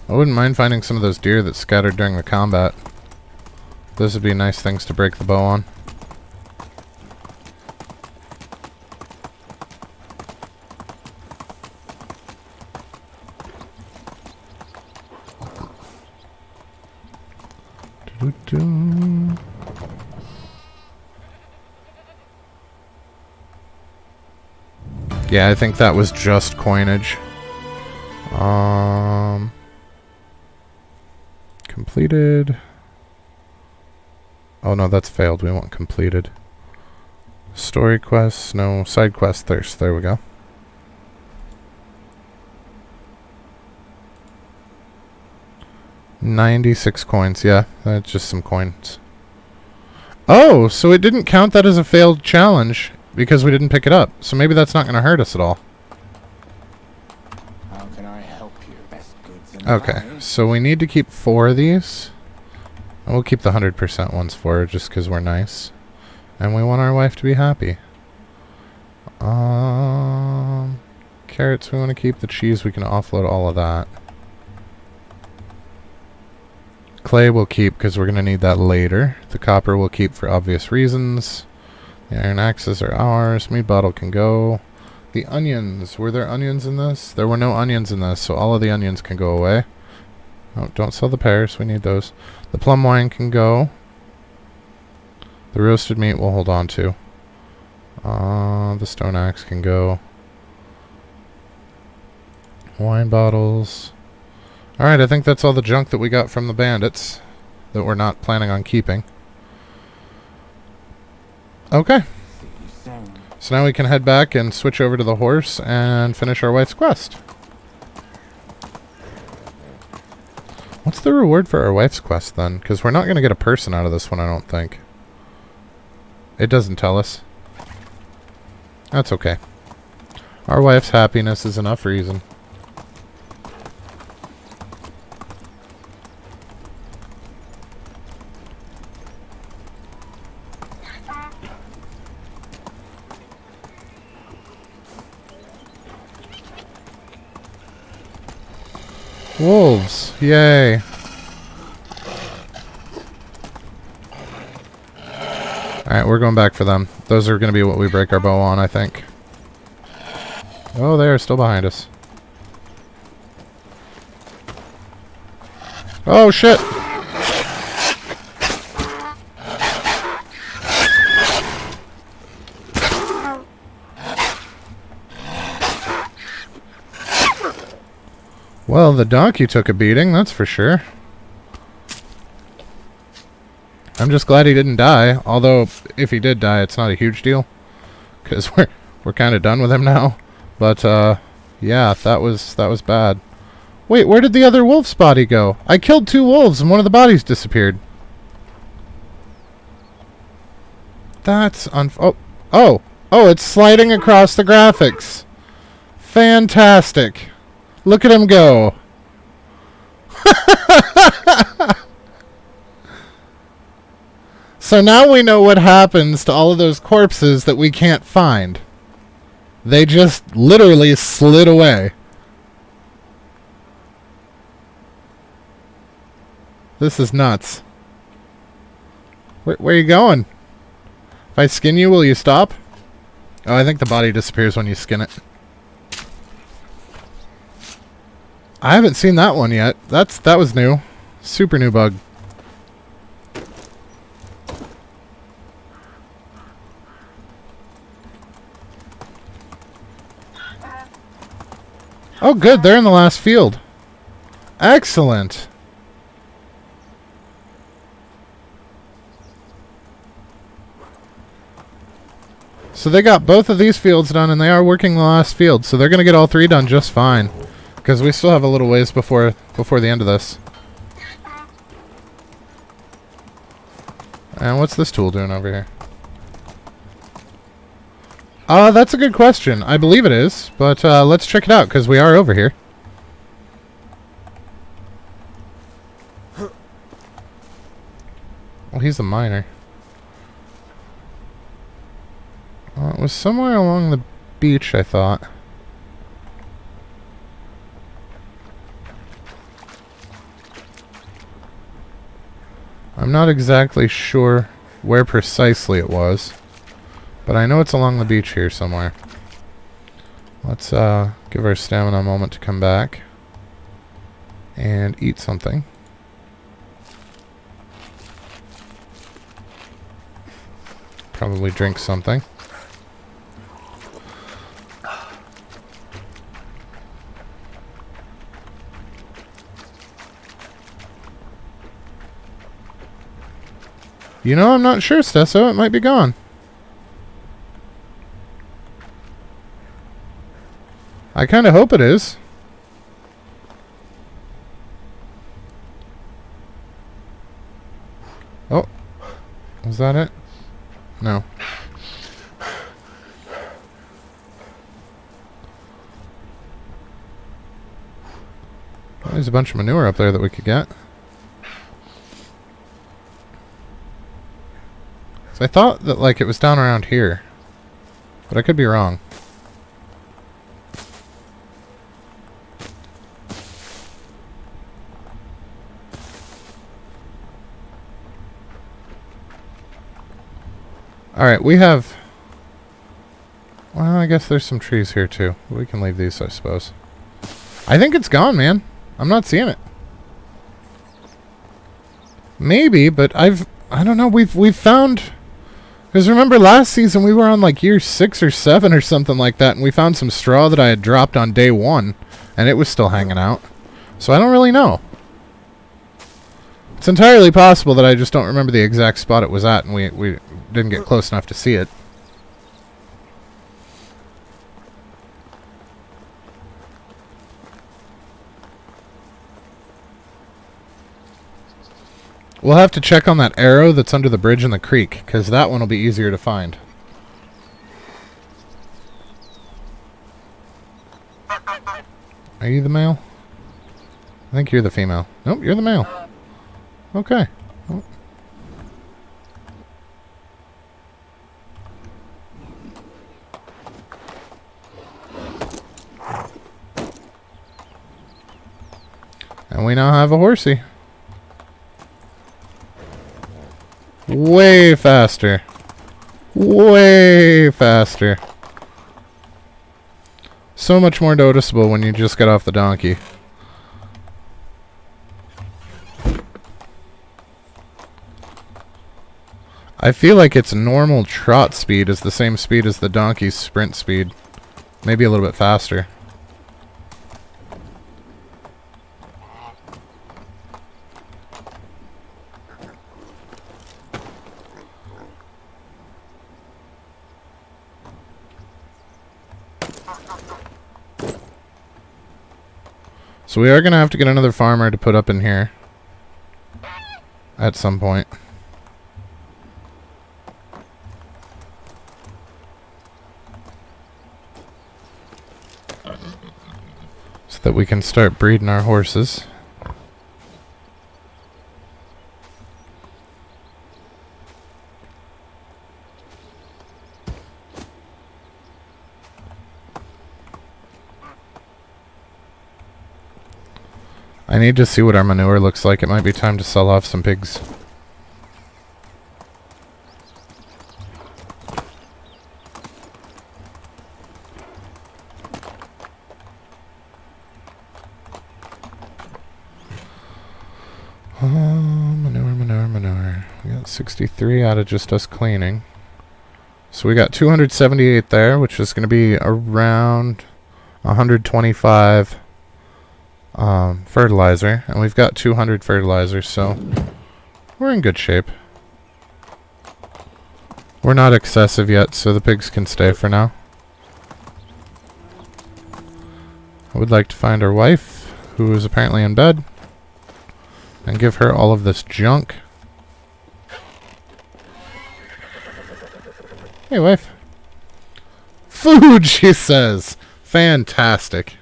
I wouldn't mind finding some of those deer that scattered during the combat. Those would be nice things to break the bow on. Yeah, I think that was just coinage. Completed. Oh no, that's failed. We want completed. Story quests, no. Side quest thirst. There we go. $96 coins. Yeah, that's just some coins. Oh, so it didn't count that as a failed challenge because we didn't pick it up. So maybe that's not going to hurt us at all. How can I help you? Best goods in Okay, so we need to keep 4 of these. And we'll keep the 100% ones for her just because we're nice. And we want our wife to be happy. Carrots we want to keep. The cheese we can offload all of that. Clay we'll keep because we're going to need that later. The copper we'll keep for obvious reasons. The iron axes are ours. Meat bottle can go. The onions. Were there onions in this? There were no onions in this, so all of the onions can go away. Oh, don't sell the pears. We need those. The plum wine can go. The roasted meat we'll hold on to. The stone axe can go. Wine bottles. Alright, I think that's all the junk that we got from the bandits that we're not planning on keeping. Okay. So now we can head back and switch over to the horse and finish our wife's quest. What's the reward for our wife's quest then? Because we're not going to get a person out of this one, I don't think. It doesn't tell us. That's okay. Our wife's happiness is enough reason. Wolves! Yay! Alright, we're going back for them. Those are going to be what we break our bow on, I think. Oh, they are still behind us. Oh, shit! Well, the donkey took a beating, that's for sure. I'm just glad he didn't die. Although, if he did die, it's not a huge deal. Because we're kind of done with him now. But, yeah, that was bad. Wait, where did the other wolf's body go? I killed 2 wolves and one of the bodies disappeared. That's Oh, it's sliding across the graphics. Fantastic. Look at him go. So now we know what happens to all of those corpses that we can't find. They just literally slid away. This is nuts. Where are you going? If I skin you, will you stop? Oh, I think the body disappears when you skin it. I haven't seen that one yet. That was new. Super new bug. Oh good, they're in the last field. Excellent. So they got both of these fields done and they are working the last field, so they're going to get all 3 done just fine. Because we still have a little ways before the end of this. And what's this tool doing over here? That's a good question. I believe it is, but let's check it out because we are over here. Well, he's a miner. It was somewhere along the beach, I thought. I'm not exactly sure where precisely it was, but I know it's along the beach here somewhere. Let's give our stamina a moment to come back and eat something. Probably drink something. You know, I'm not sure, Stesso. It might be gone. I kind of hope it is. Oh. Was that it? No. Well, there's a bunch of manure up there that we could get. So I thought that, like, it was down around here. But I could be wrong. Alright, we have... Well, I guess there's some trees here, too. We can leave these, I suppose. I think it's gone, man. I'm not seeing it. Maybe, but I don't know, we've found... Because remember last season we were on like year 6 or 7 or something like that, and we found some straw that I had dropped on day 1, and it was still hanging out. So I don't really know. It's entirely possible that I just don't remember the exact spot it was at, and we didn't get close enough to see it. We'll have to check on that arrow that's under the bridge in the creek, because that one will be easier to find. Are you the male? I think you're the female. Nope, you're the male. Okay. Oh. And we now have a horsey. Way faster. Way faster. So much more noticeable when you just get off the donkey. I feel like its normal trot speed is the same speed as the donkey's sprint speed. Maybe a little bit faster. So we are going to have to get another farmer to put up in here at some point. So that we can start breeding our horses. I need to see what our manure looks like. It might be time to sell off some pigs. Manure. We got 63 out of just us cleaning. So we got 278 there, which is going to be around 125 fertilizer, and we've got 200 fertilizer, so we're in good shape. We're not excessive yet, so the pigs can stay for now. I would like to find our wife, who is apparently in bed, and give her all of this junk. Hey, wife. Food, she says. Fantastic.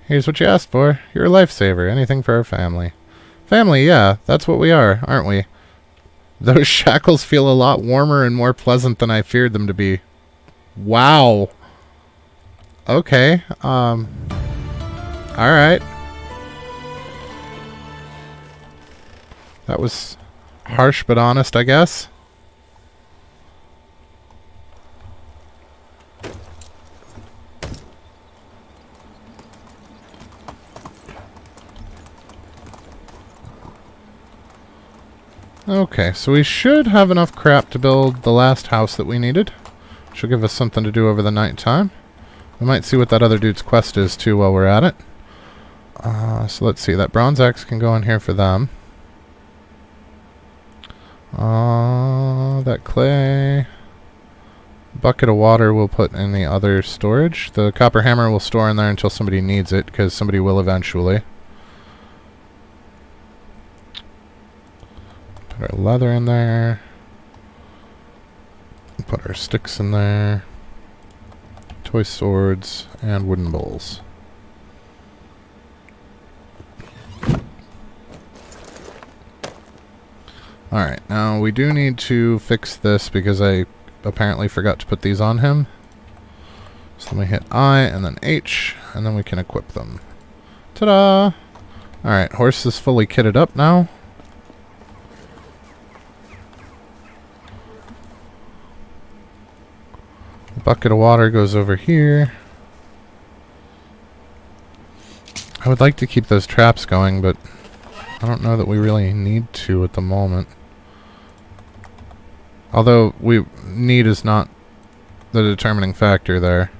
Here's what you asked for. You're a lifesaver. Anything for our family. Family, yeah. That's what we are, aren't we? Those shackles feel a lot warmer and more pleasant than I feared them to be. Wow. Okay. Alright. That was harsh but honest, I guess. Okay, so we should have enough crap to build the last house that we needed. Should give us something to do over the night time. We might see what that other dude's quest is, too, while we're at it. So let's see. That bronze axe can go in here for them. That clay... bucket of water we'll put in the other storage. The copper hammer we'll store in there until somebody needs it, because somebody will eventually. Put our leather in there. Put our sticks in there. Toy swords and wooden bowls. Alright, now we do need to fix this because I apparently forgot to put these on him. So let me hit I and then H, and then we can equip them. Ta-da! Alright, horse is fully kitted up now. The bucket of water goes over here. I would like to keep those traps going, but I don't know that we really need to at the moment. Although, need is not the determining factor there.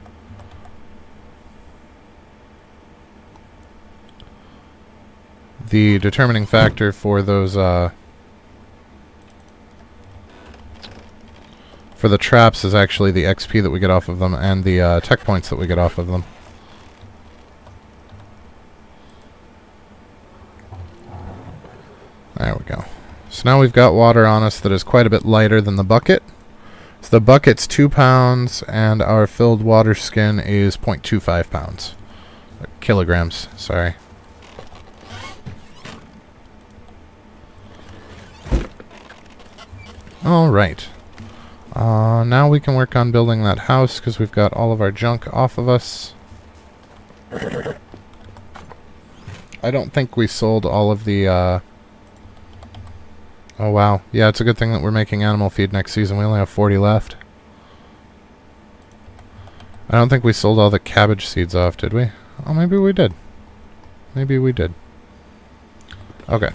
The determining factor for those, for the traps is actually the XP that we get off of them and the tech points that we get off of them. There we go. So now we've got water on us that is quite a bit lighter than the bucket. So the bucket's 2 pounds and our filled water skin is 0.25 pounds. Kilograms, sorry. Alright. Now we can work on building that house because we've got all of our junk off of us. I don't think we sold all of the, oh wow. Yeah, it's a good thing that we're making animal feed next season. We only have 40 left. I don't think we sold all the cabbage seeds off, did we? Oh, maybe we did. Maybe we did. Okay.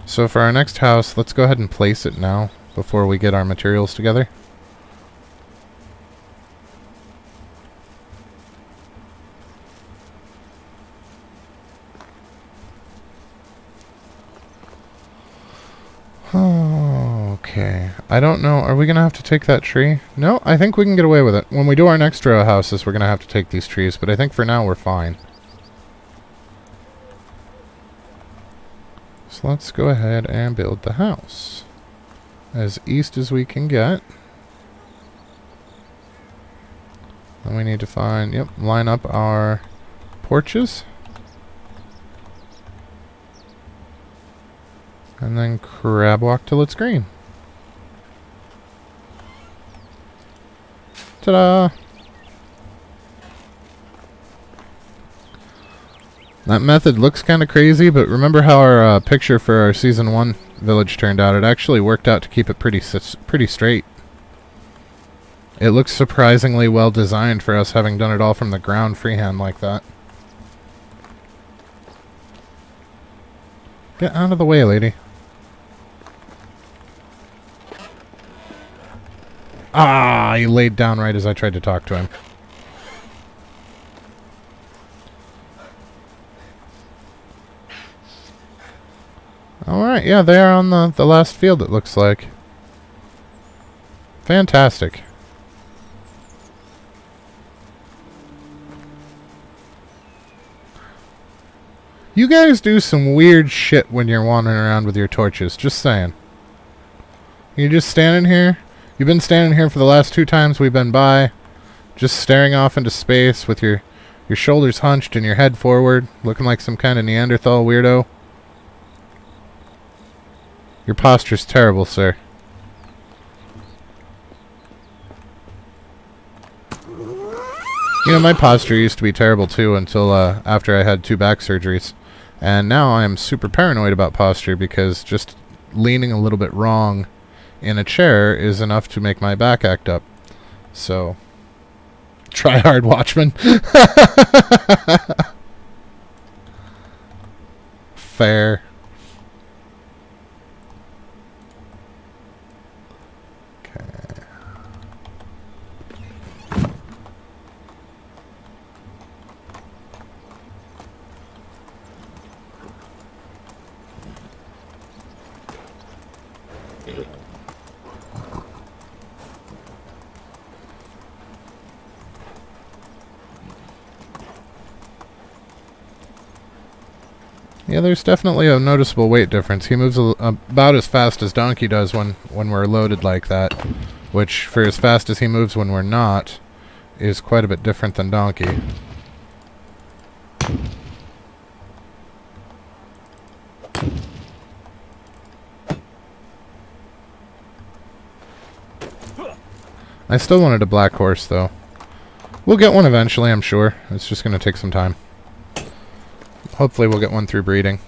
So for our next house, let's go ahead and place it now before we get our materials together. Okay. I don't know. Are we going to have to take that tree? No, I think we can get away with it. When we do our next row of houses, we're going to have to take these trees, but I think for now we're fine. So let's go ahead and build the house. As east as we can get. Then we need to find, yep, line up our porches. And then crab walk till it's green. Ta-da! That method looks kind of crazy, but remember how our picture for our Season 1 village turned out? It actually worked out to keep it pretty straight. It looks surprisingly well designed for us having done it all from the ground freehand like that. Get out of the way, lady. Ah, he laid down right as I tried to talk to him. Alright, yeah, they are on the last field, it looks like. Fantastic. You guys do some weird shit when you're wandering around with your torches, just saying. You're just standing here. You've been standing here for the last 2 times we've been by, just staring off into space with your shoulders hunched and your head forward, looking like some kind of Neanderthal weirdo. Your posture's terrible, sir. You know, my posture used to be terrible too until after I had 2 back surgeries. And now I am super paranoid about posture because just leaning a little bit wrong in a chair is enough to make my back act up. So, try hard, Watchman. Fair. Okay. Yeah, there's definitely a noticeable weight difference. He moves about as fast as Donkey does when we're loaded like that, which, for as fast as he moves when we're not, is quite a bit different than Donkey. I still wanted a black horse, though. We'll get one eventually, I'm sure. It's just going to take some time. Hopefully we'll get one through breeding.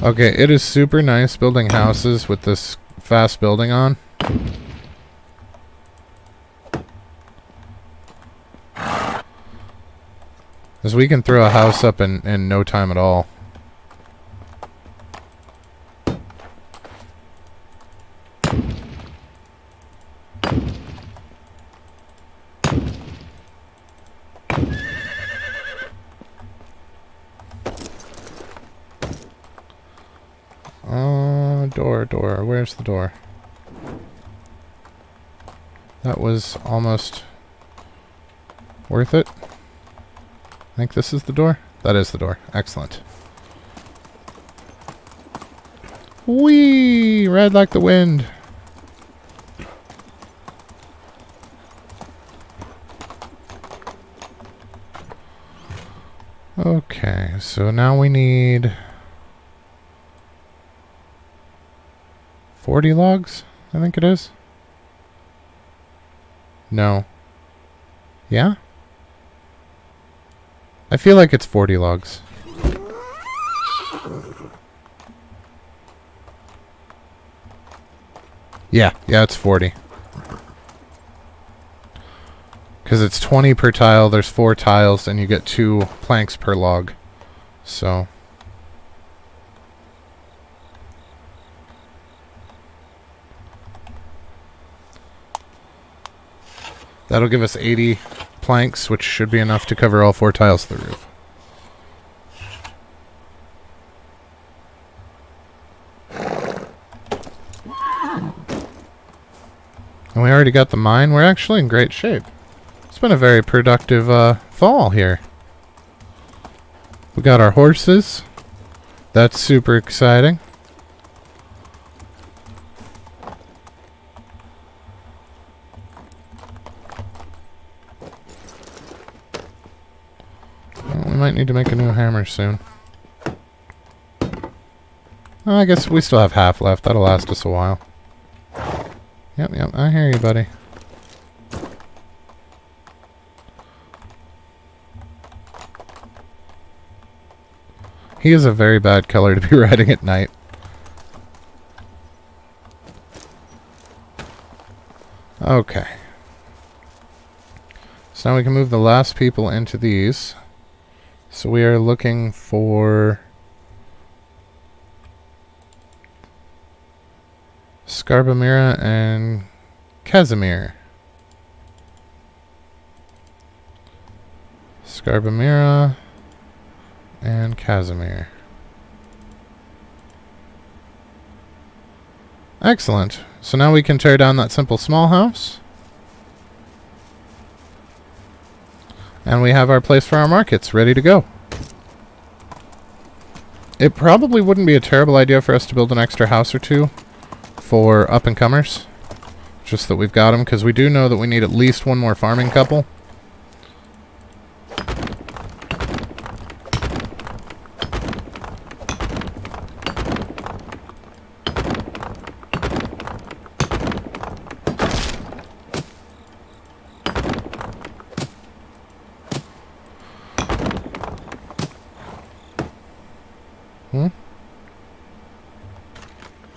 Okay, it is super nice building houses with this fast building on. Because we can throw a house up in no time at all. Door. Where's the door? That was almost worth it. I think this is the door. That is the door. Excellent. Whee! Ride like the wind. Okay, so now we need 40 logs, I think it is. No. Yeah? I feel like it's 40 logs. Yeah, it's 40. Because it's 20 per tile, there's 4 tiles, and you get 2 planks per log. So... that'll give us 80 planks, which should be enough to cover all 4 tiles of the roof. And we already got the mine. We're actually in great shape. It's been a very productive fall here. We got our horses. That's super exciting. We might need to make a new hammer soon. Oh, I guess we still have half left. That'll last us a while. Yep, I hear you, buddy. He is a very bad color to be riding at night. Okay. So now we can move the last people into these. So we are looking for Skarbamira and Casimir. Skarbamira and Casimir. Excellent. So now we can tear down that simple small house. And we have our place for our markets ready to go. It probably wouldn't be a terrible idea for us to build an extra house or two for up-and-comers. Just that we've got them, because we do know that we need at least one more farming couple.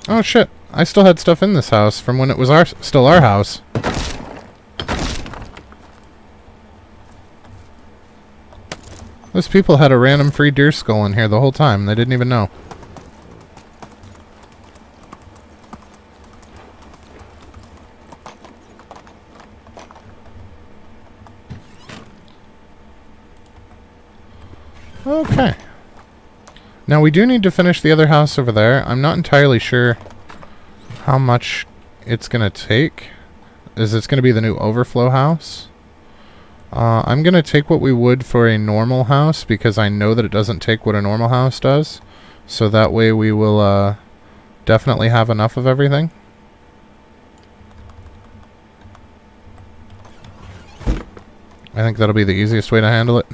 Oh shit, I still had stuff in this house from when it was still our house. Those people had a random free deer skull in here the whole time. They didn't even know. Okay. Now we do need to finish the other house over there. I'm not entirely sure how much it's going to take. Is it's going to be the new overflow house? I'm going to take what we would for a normal house because I know that it doesn't take what a normal house does. So that way we will definitely have enough of everything. I think that'll be the easiest way to handle it.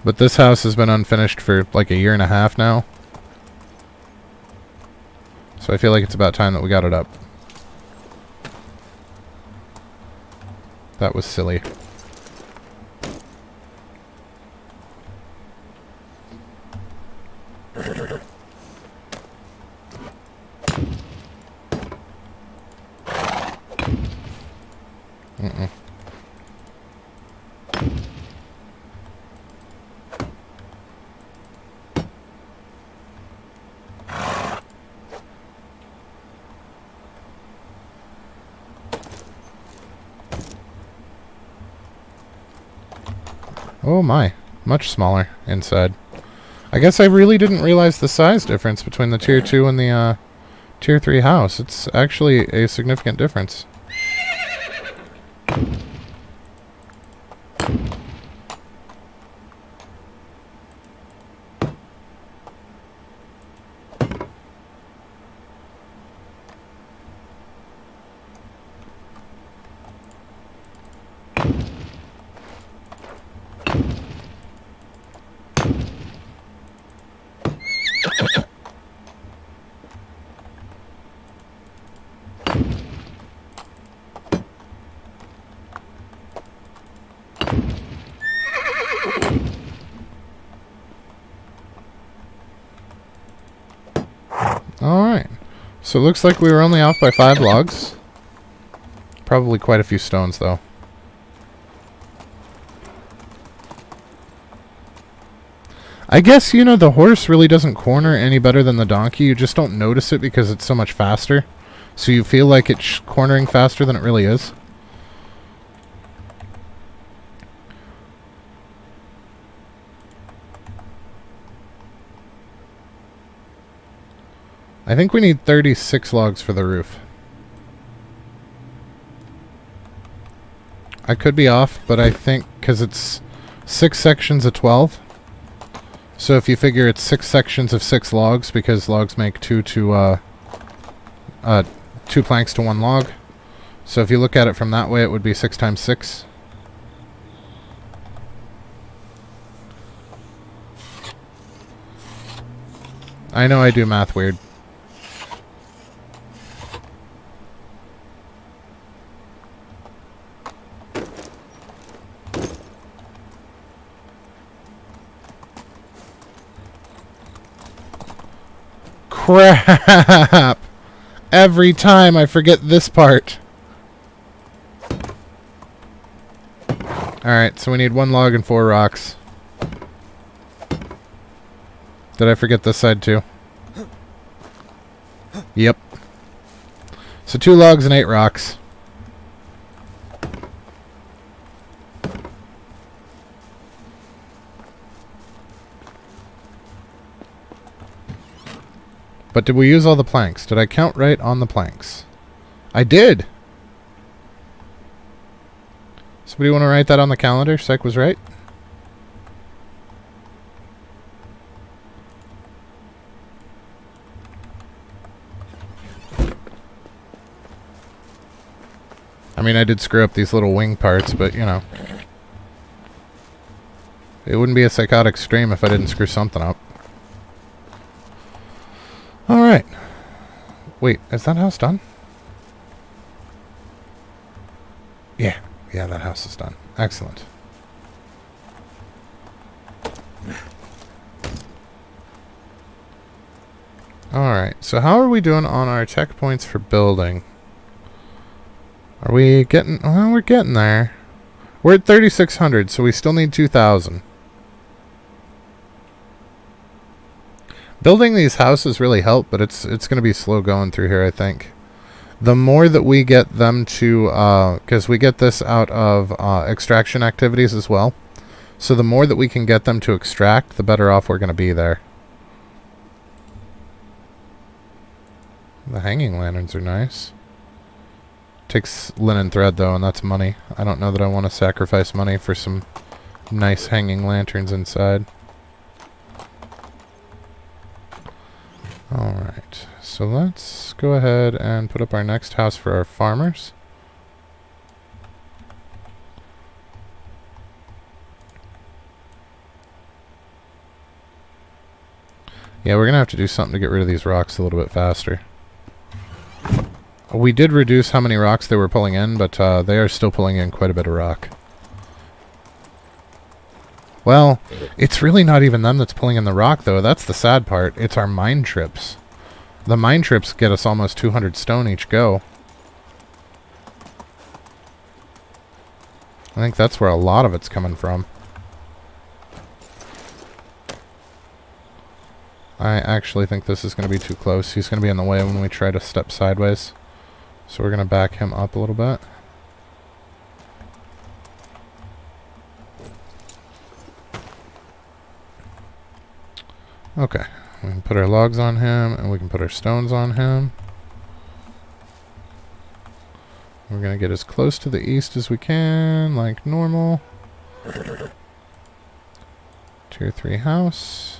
But this house has been unfinished for like a year and a half now. So I feel like it's about time that we got it up. That was silly. Mm-mm. Oh my, much smaller inside. I guess I really didn't realize the size difference between the Tier 2 and the Tier 3 house. It's actually a significant difference. Alright. So it looks like we were only off by 5 logs. Probably quite a few stones, though. I guess, you know, the horse really doesn't corner any better than the donkey. You just don't notice it because it's so much faster. So you feel like it's cornering faster than it really is. I think we need 36 logs for the roof. I could be off, but I think because it's 6 sections of 12. So if you figure it's 6 sections of 6 logs, because logs make 2 planks to 1 log. So if you look at it from that way, it would be 6 times 6. I know I do math weird. Crap! Every time I forget this part. Alright, so we need 1 log and 4 rocks. Did I forget this side too? Yep. So 2 logs and 8 rocks. But did we use all the planks? Did I count right on the planks? I did! Somebody want to write that on the calendar? Sec was right? I mean, I did screw up these little wing parts, but, you know. It wouldn't be a psychotic stream if I didn't screw something up. Alright. Wait, is that house done? Yeah. Yeah, that house is done. Excellent. Alright, so how are we doing on our tech points for building? Are we getting... Well, we're getting there. We're at 3,600, so we still need 2,000. Building these houses really help, but it's going to be slow going through here, I think. The more that we get them to... because we get this out of extraction activities as well. So the more that we can get them to extract, the better off we're going to be there. The hanging lanterns are nice. Takes linen thread, though, and that's money. I don't know that I want to sacrifice money for some nice hanging lanterns inside. Alright, so let's go ahead and put up our next house for our farmers. Yeah, we're gonna have to do something to get rid of these rocks a little bit faster. We did reduce how many rocks they were pulling in, but they are still pulling in quite a bit of rock. Well, it's really not even them that's pulling in the rock, though. That's the sad part. It's our mine trips. The mine trips get us almost 200 stone each go. I think that's where a lot of it's coming from. I actually think this is going to be too close. He's going to be in the way when we try to step sideways. So we're going to back him up a little bit. Okay, we can put our logs on him, and we can put our stones on him. We're going to get as close to the east as we can, like normal. Tier 3 house.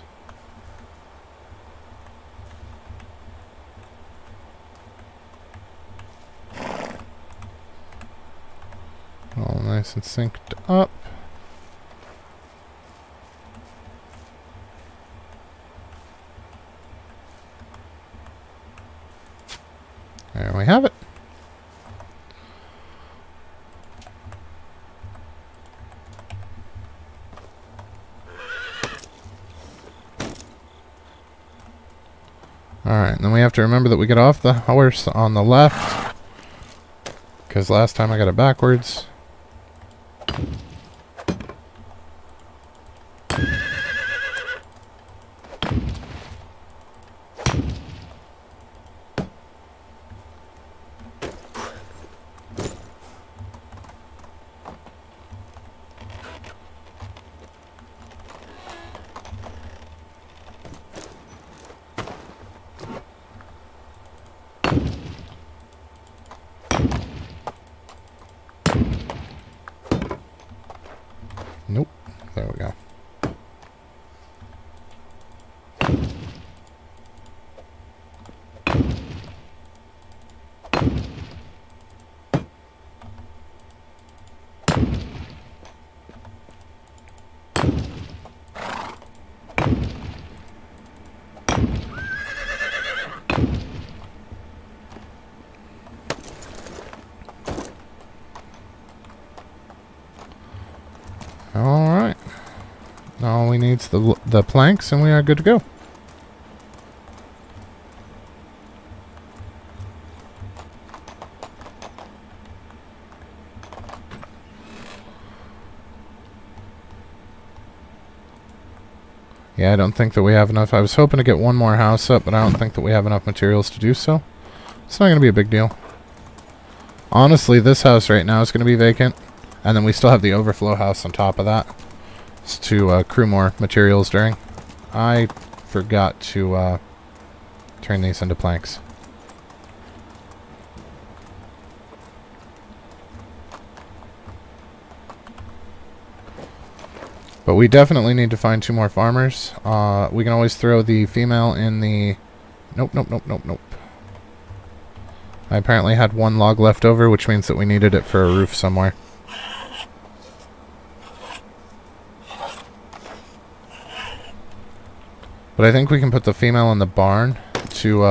All nice and synced up. There we have it. Alright, and then we have to remember that we get off the horse on the left, because last time I got it backwards. Nope. There we go. Alright. All we need is the planks, and we are good to go. Yeah, I don't think that we have enough. I was hoping to get one more house up, but I don't think that we have enough materials to do so. It's not going to be a big deal. Honestly, this house right now is going to be vacant. And then we still have the overflow house on top of that. It's to accrue more materials during. I forgot to turn these into planks. But we definitely need to find 2 more farmers. We can always throw the female in the... Nope, nope, nope, nope, nope. I apparently had 1 log left over, which means that we needed it for a roof somewhere. But I think we can put the female in the barn to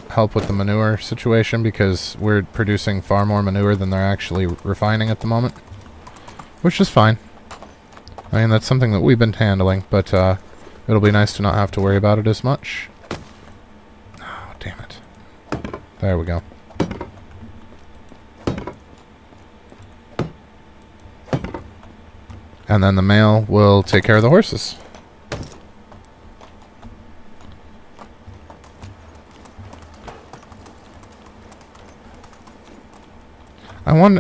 help with the manure situation, because we're producing far more manure than they're actually refining at the moment. Which is fine. I mean, that's something that we've been handling, but it'll be nice to not have to worry about it as much. Oh, damn it. There we go. And then the male will take care of the horses.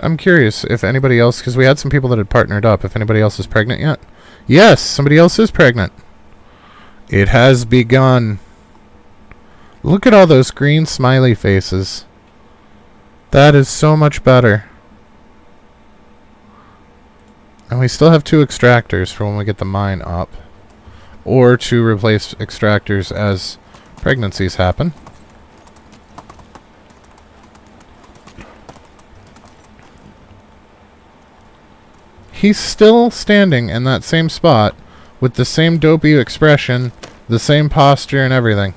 I'm curious if anybody else, because we had some people that had partnered up, if anybody else is pregnant yet. Yes, somebody else is pregnant. It has begun. Look at all those green smiley faces. That is so much better. And we still have 2 extractors for when we get the mine up. Or to replace extractors as pregnancies happen. He's still standing in that same spot with the same dopey expression The same posture and everything.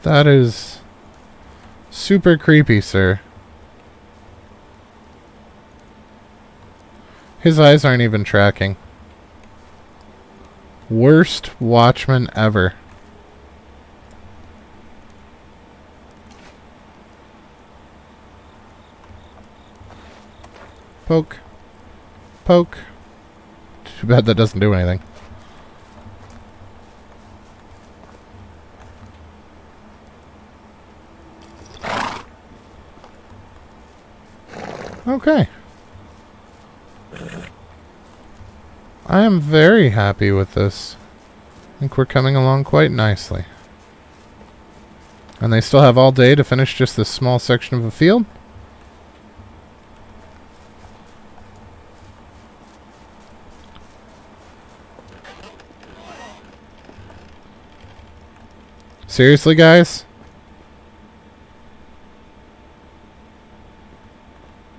That is super creepy, sir. His eyes aren't even tracking. Worst watchman ever. Poke. Poke. Too bad that doesn't do anything. Okay. I am very happy with this. I think we're coming along quite nicely. And they still have all day to finish just this small section of a field. Seriously, guys?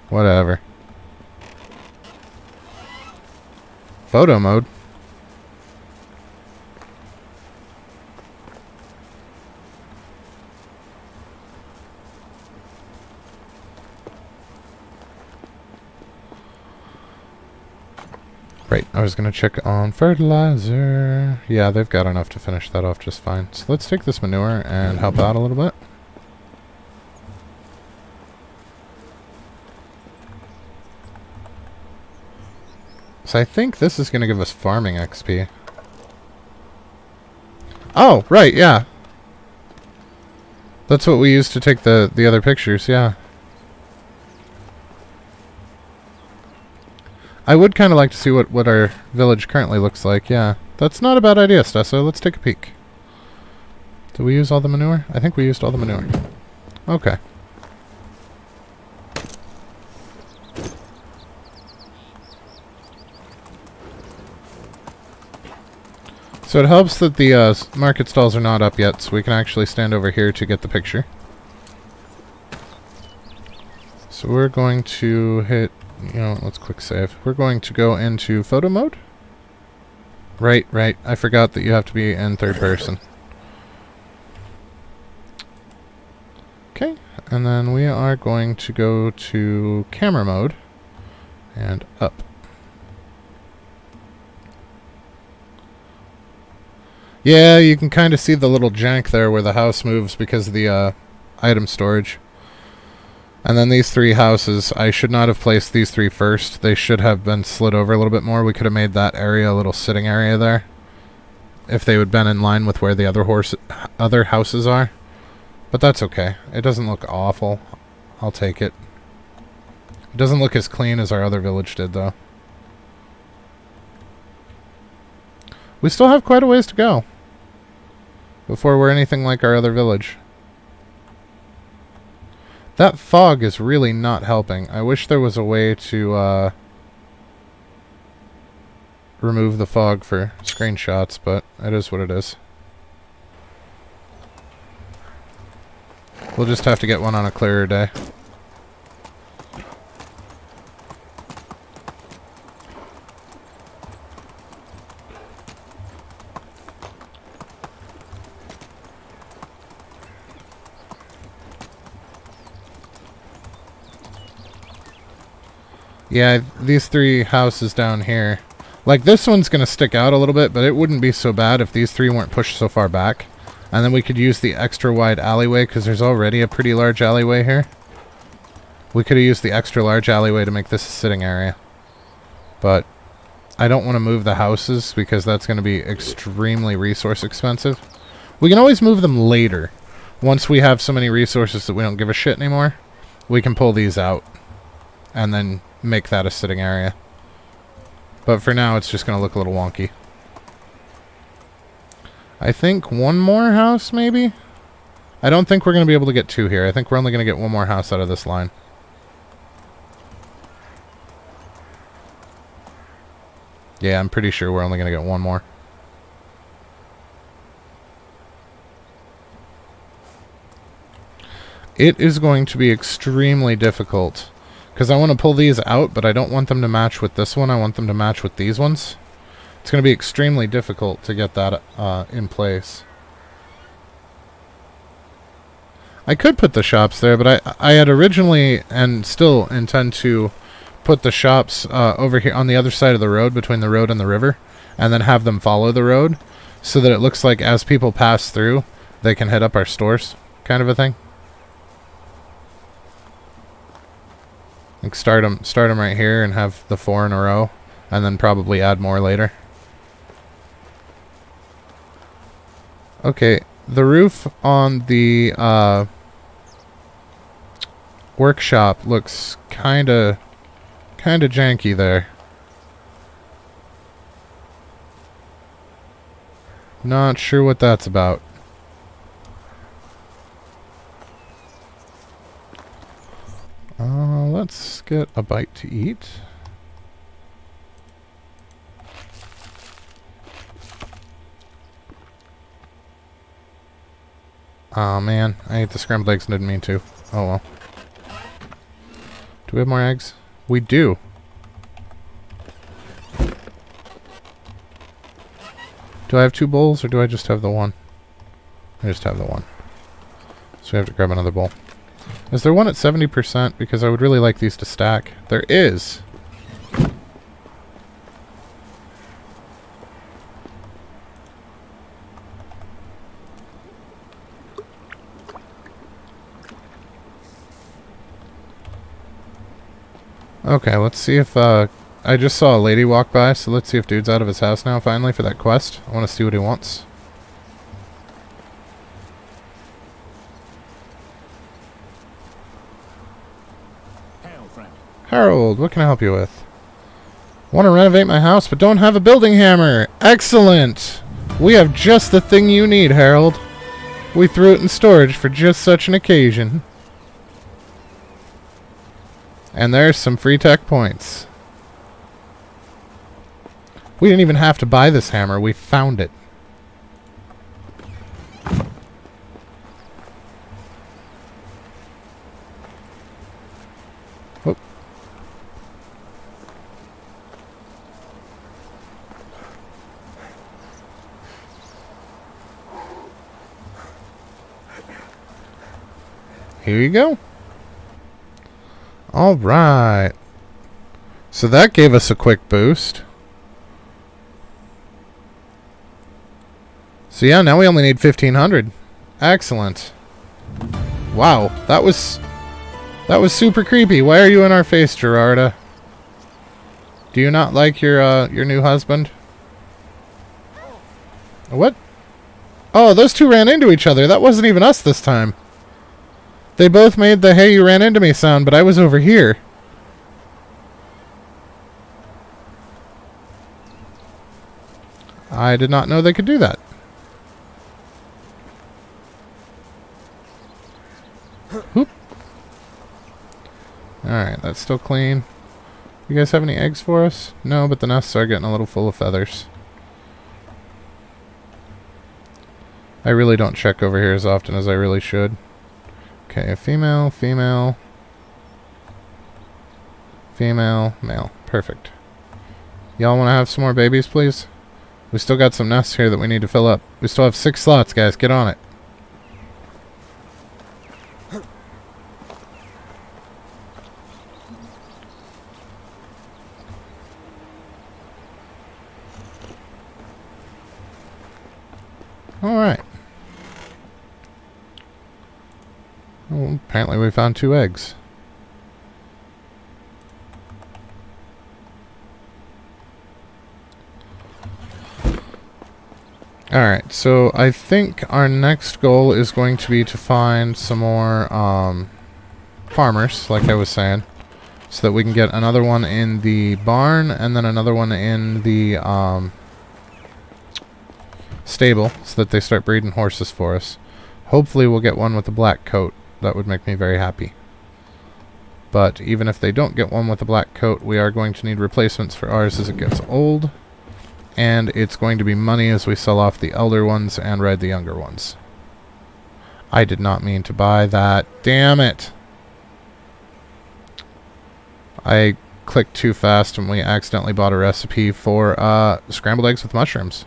Whatever. Photo mode. Right, I was gonna check on fertilizer. Yeah, they've got enough to finish that off just fine. So let's take this manure and help out a little bit. So I think this is gonna give us farming XP. Oh, right, yeah. That's what we used to take the other pictures, yeah. I would kind of like to see what our village currently looks like, yeah. That's not a bad idea, Stesso. Let's take a peek. Did we use all the manure? I think we used all the manure. Okay. So it helps that the market stalls are not up yet, so we can actually stand over here to get the picture. So we're going to hit... You know, let's quick save. We're going to go into photo mode. Right. I forgot that you have to be in third person. Okay, and then we are going to go to camera mode and up. Yeah, you can kind of see the little jank there where the house moves because of the item storage. And then these three houses, I should not have placed these three first. They should have been slid over a little bit more. We could have made that area a little sitting area there. If they would have been in line with where the other houses are. But that's okay. It doesn't look awful. I'll take it. It doesn't look as clean as our other village did, though. We still have quite a ways to go before we're anything like our other village. That fog is really not helping. I wish there was a way to remove the fog for screenshots, but it is what it is. We'll just have to get one on a clearer day. Yeah, these three houses down here. Like, this one's going to stick out a little bit, but it wouldn't be so bad if these three weren't pushed so far back. And then we could use the extra wide alleyway, because there's already a pretty large alleyway here. We could have used the extra large alleyway to make this a sitting area. But I don't want to move the houses, because that's going to be extremely resource expensive. We can always move them later. Once we have so many resources that we don't give a shit anymore, we can pull these out. And then make that a sitting area. But for now, it's just going to look a little wonky. I think one more house, maybe? I don't think we're going to be able to get two here. I think we're only going to get one more house out of this line. Yeah, I'm pretty sure we're only going to get one more. It is going to be extremely difficult. Because I want to pull these out, but I don't want them to match with this one. I want them to match with these ones. It's going to be extremely difficult to get that in place. I could put the shops there, but I had originally and still intend to put the shops over here on the other side of the road, between the road and the river, and then have them follow the road so that it looks like as people pass through, they can hit up our stores, kind of a thing. Like start them right here and have the 4 in a row, and then probably add more later. Okay, the roof on the workshop looks kinda janky there. Not sure what that's about. Let's get a bite to eat. Oh man, I ate the scrambled eggs and didn't mean to. Oh well. Do we have more eggs? We do. Do I have 2 bowls or do I just have the one? I just have the one. So we have to grab another bowl. Is there one at 70%? Because I would really like these to stack. There is. Okay, let's see if, I just saw a lady walk by, so let's see if dude's out of his house now, finally, for that quest. I want to see what he wants. Hail, friend. Harold, what can I help you with? Want to renovate my house, but don't have a building hammer. Excellent! We have just the thing you need, Harold. We threw it in storage for just such an occasion. And there's some free tech points. We didn't even have to buy this hammer. We found it. Whoop. Here you go. All right. So that gave us a quick boost. So yeah, now we only need 1,500. Excellent. Wow, that was super creepy. Why are you in our face, Gerarda? Do you not like your new husband? What? Oh, those two ran into each other. That wasn't even us this time. They both made the "hey, you ran into me" sound, but I was over here. I did not know they could do that. Whoop. Alright, that's still clean. You guys have any eggs for us? No, but the nests are getting a little full of feathers. I really don't check over here as often as I really should. Okay, female, female, female, male. Perfect. Y'all want to have some more babies, please? We still got some nests here that we need to fill up. We still have 6 slots, guys. Get on it. Alright. Well, apparently we found 2 eggs. Alright, so I think our next goal is going to be to find some more farmers, like I was saying, so that we can get another one in the barn and then another one in the stable, so that they start breeding horses for us. Hopefully we'll get one with a black coat. That would make me very happy. But even if they don't get one with a black coat, we are going to need replacements for ours as it gets old. And it's going to be money as we sell off the elder ones and ride the younger ones. I did not mean to buy that. Damn it! I clicked too fast and we accidentally bought a recipe for scrambled eggs with mushrooms.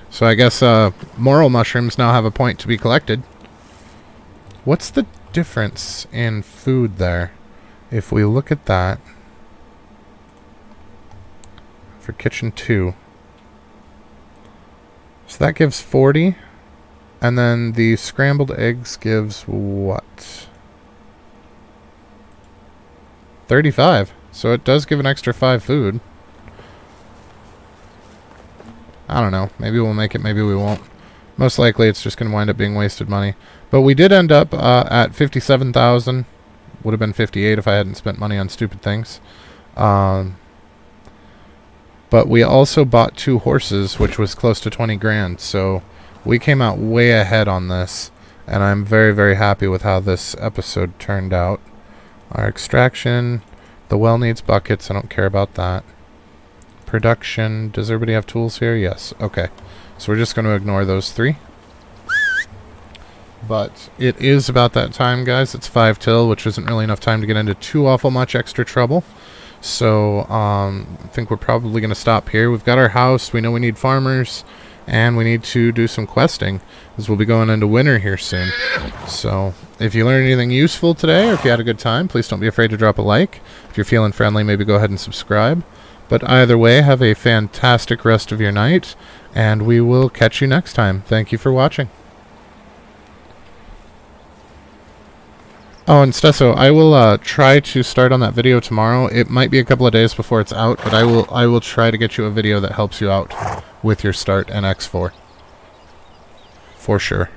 So I guess moral mushrooms now have a point to be collected. What's the difference in food there? If we look at that for kitchen 2. So that gives 40. And then the scrambled eggs gives what? 35. So it does give an extra 5 food. I don't know. Maybe we'll make it, maybe we won't. Most likely it's just going to wind up being wasted money. But we did end up at 57,000. Would have been 58 if I hadn't spent money on stupid things. But we also bought 2 horses, which was close to 20 grand. So we came out way ahead on this. And I'm very, very happy with how this episode turned out. Our extraction. The well needs buckets. I don't care about that. Production. Does everybody have tools here? Yes. Okay. So we're just going to ignore those 3. But it is about that time, guys. It's 5 till, which isn't really enough time to get into too awful much extra trouble. So I think we're probably going to stop here. We've got our house. We know we need farmers. And we need to do some questing, as we'll be going into winter here soon. So if you learned anything useful today, or if you had a good time, please don't be afraid to drop a like. If you're feeling friendly, maybe go ahead and subscribe. But either way, have a fantastic rest of your night, and we will catch you next time. Thank you for watching. Oh, and Stesso, I will try to start on that video tomorrow. It might be a couple of days before it's out, but I will try to get you a video that helps you out with your start in X4. For sure.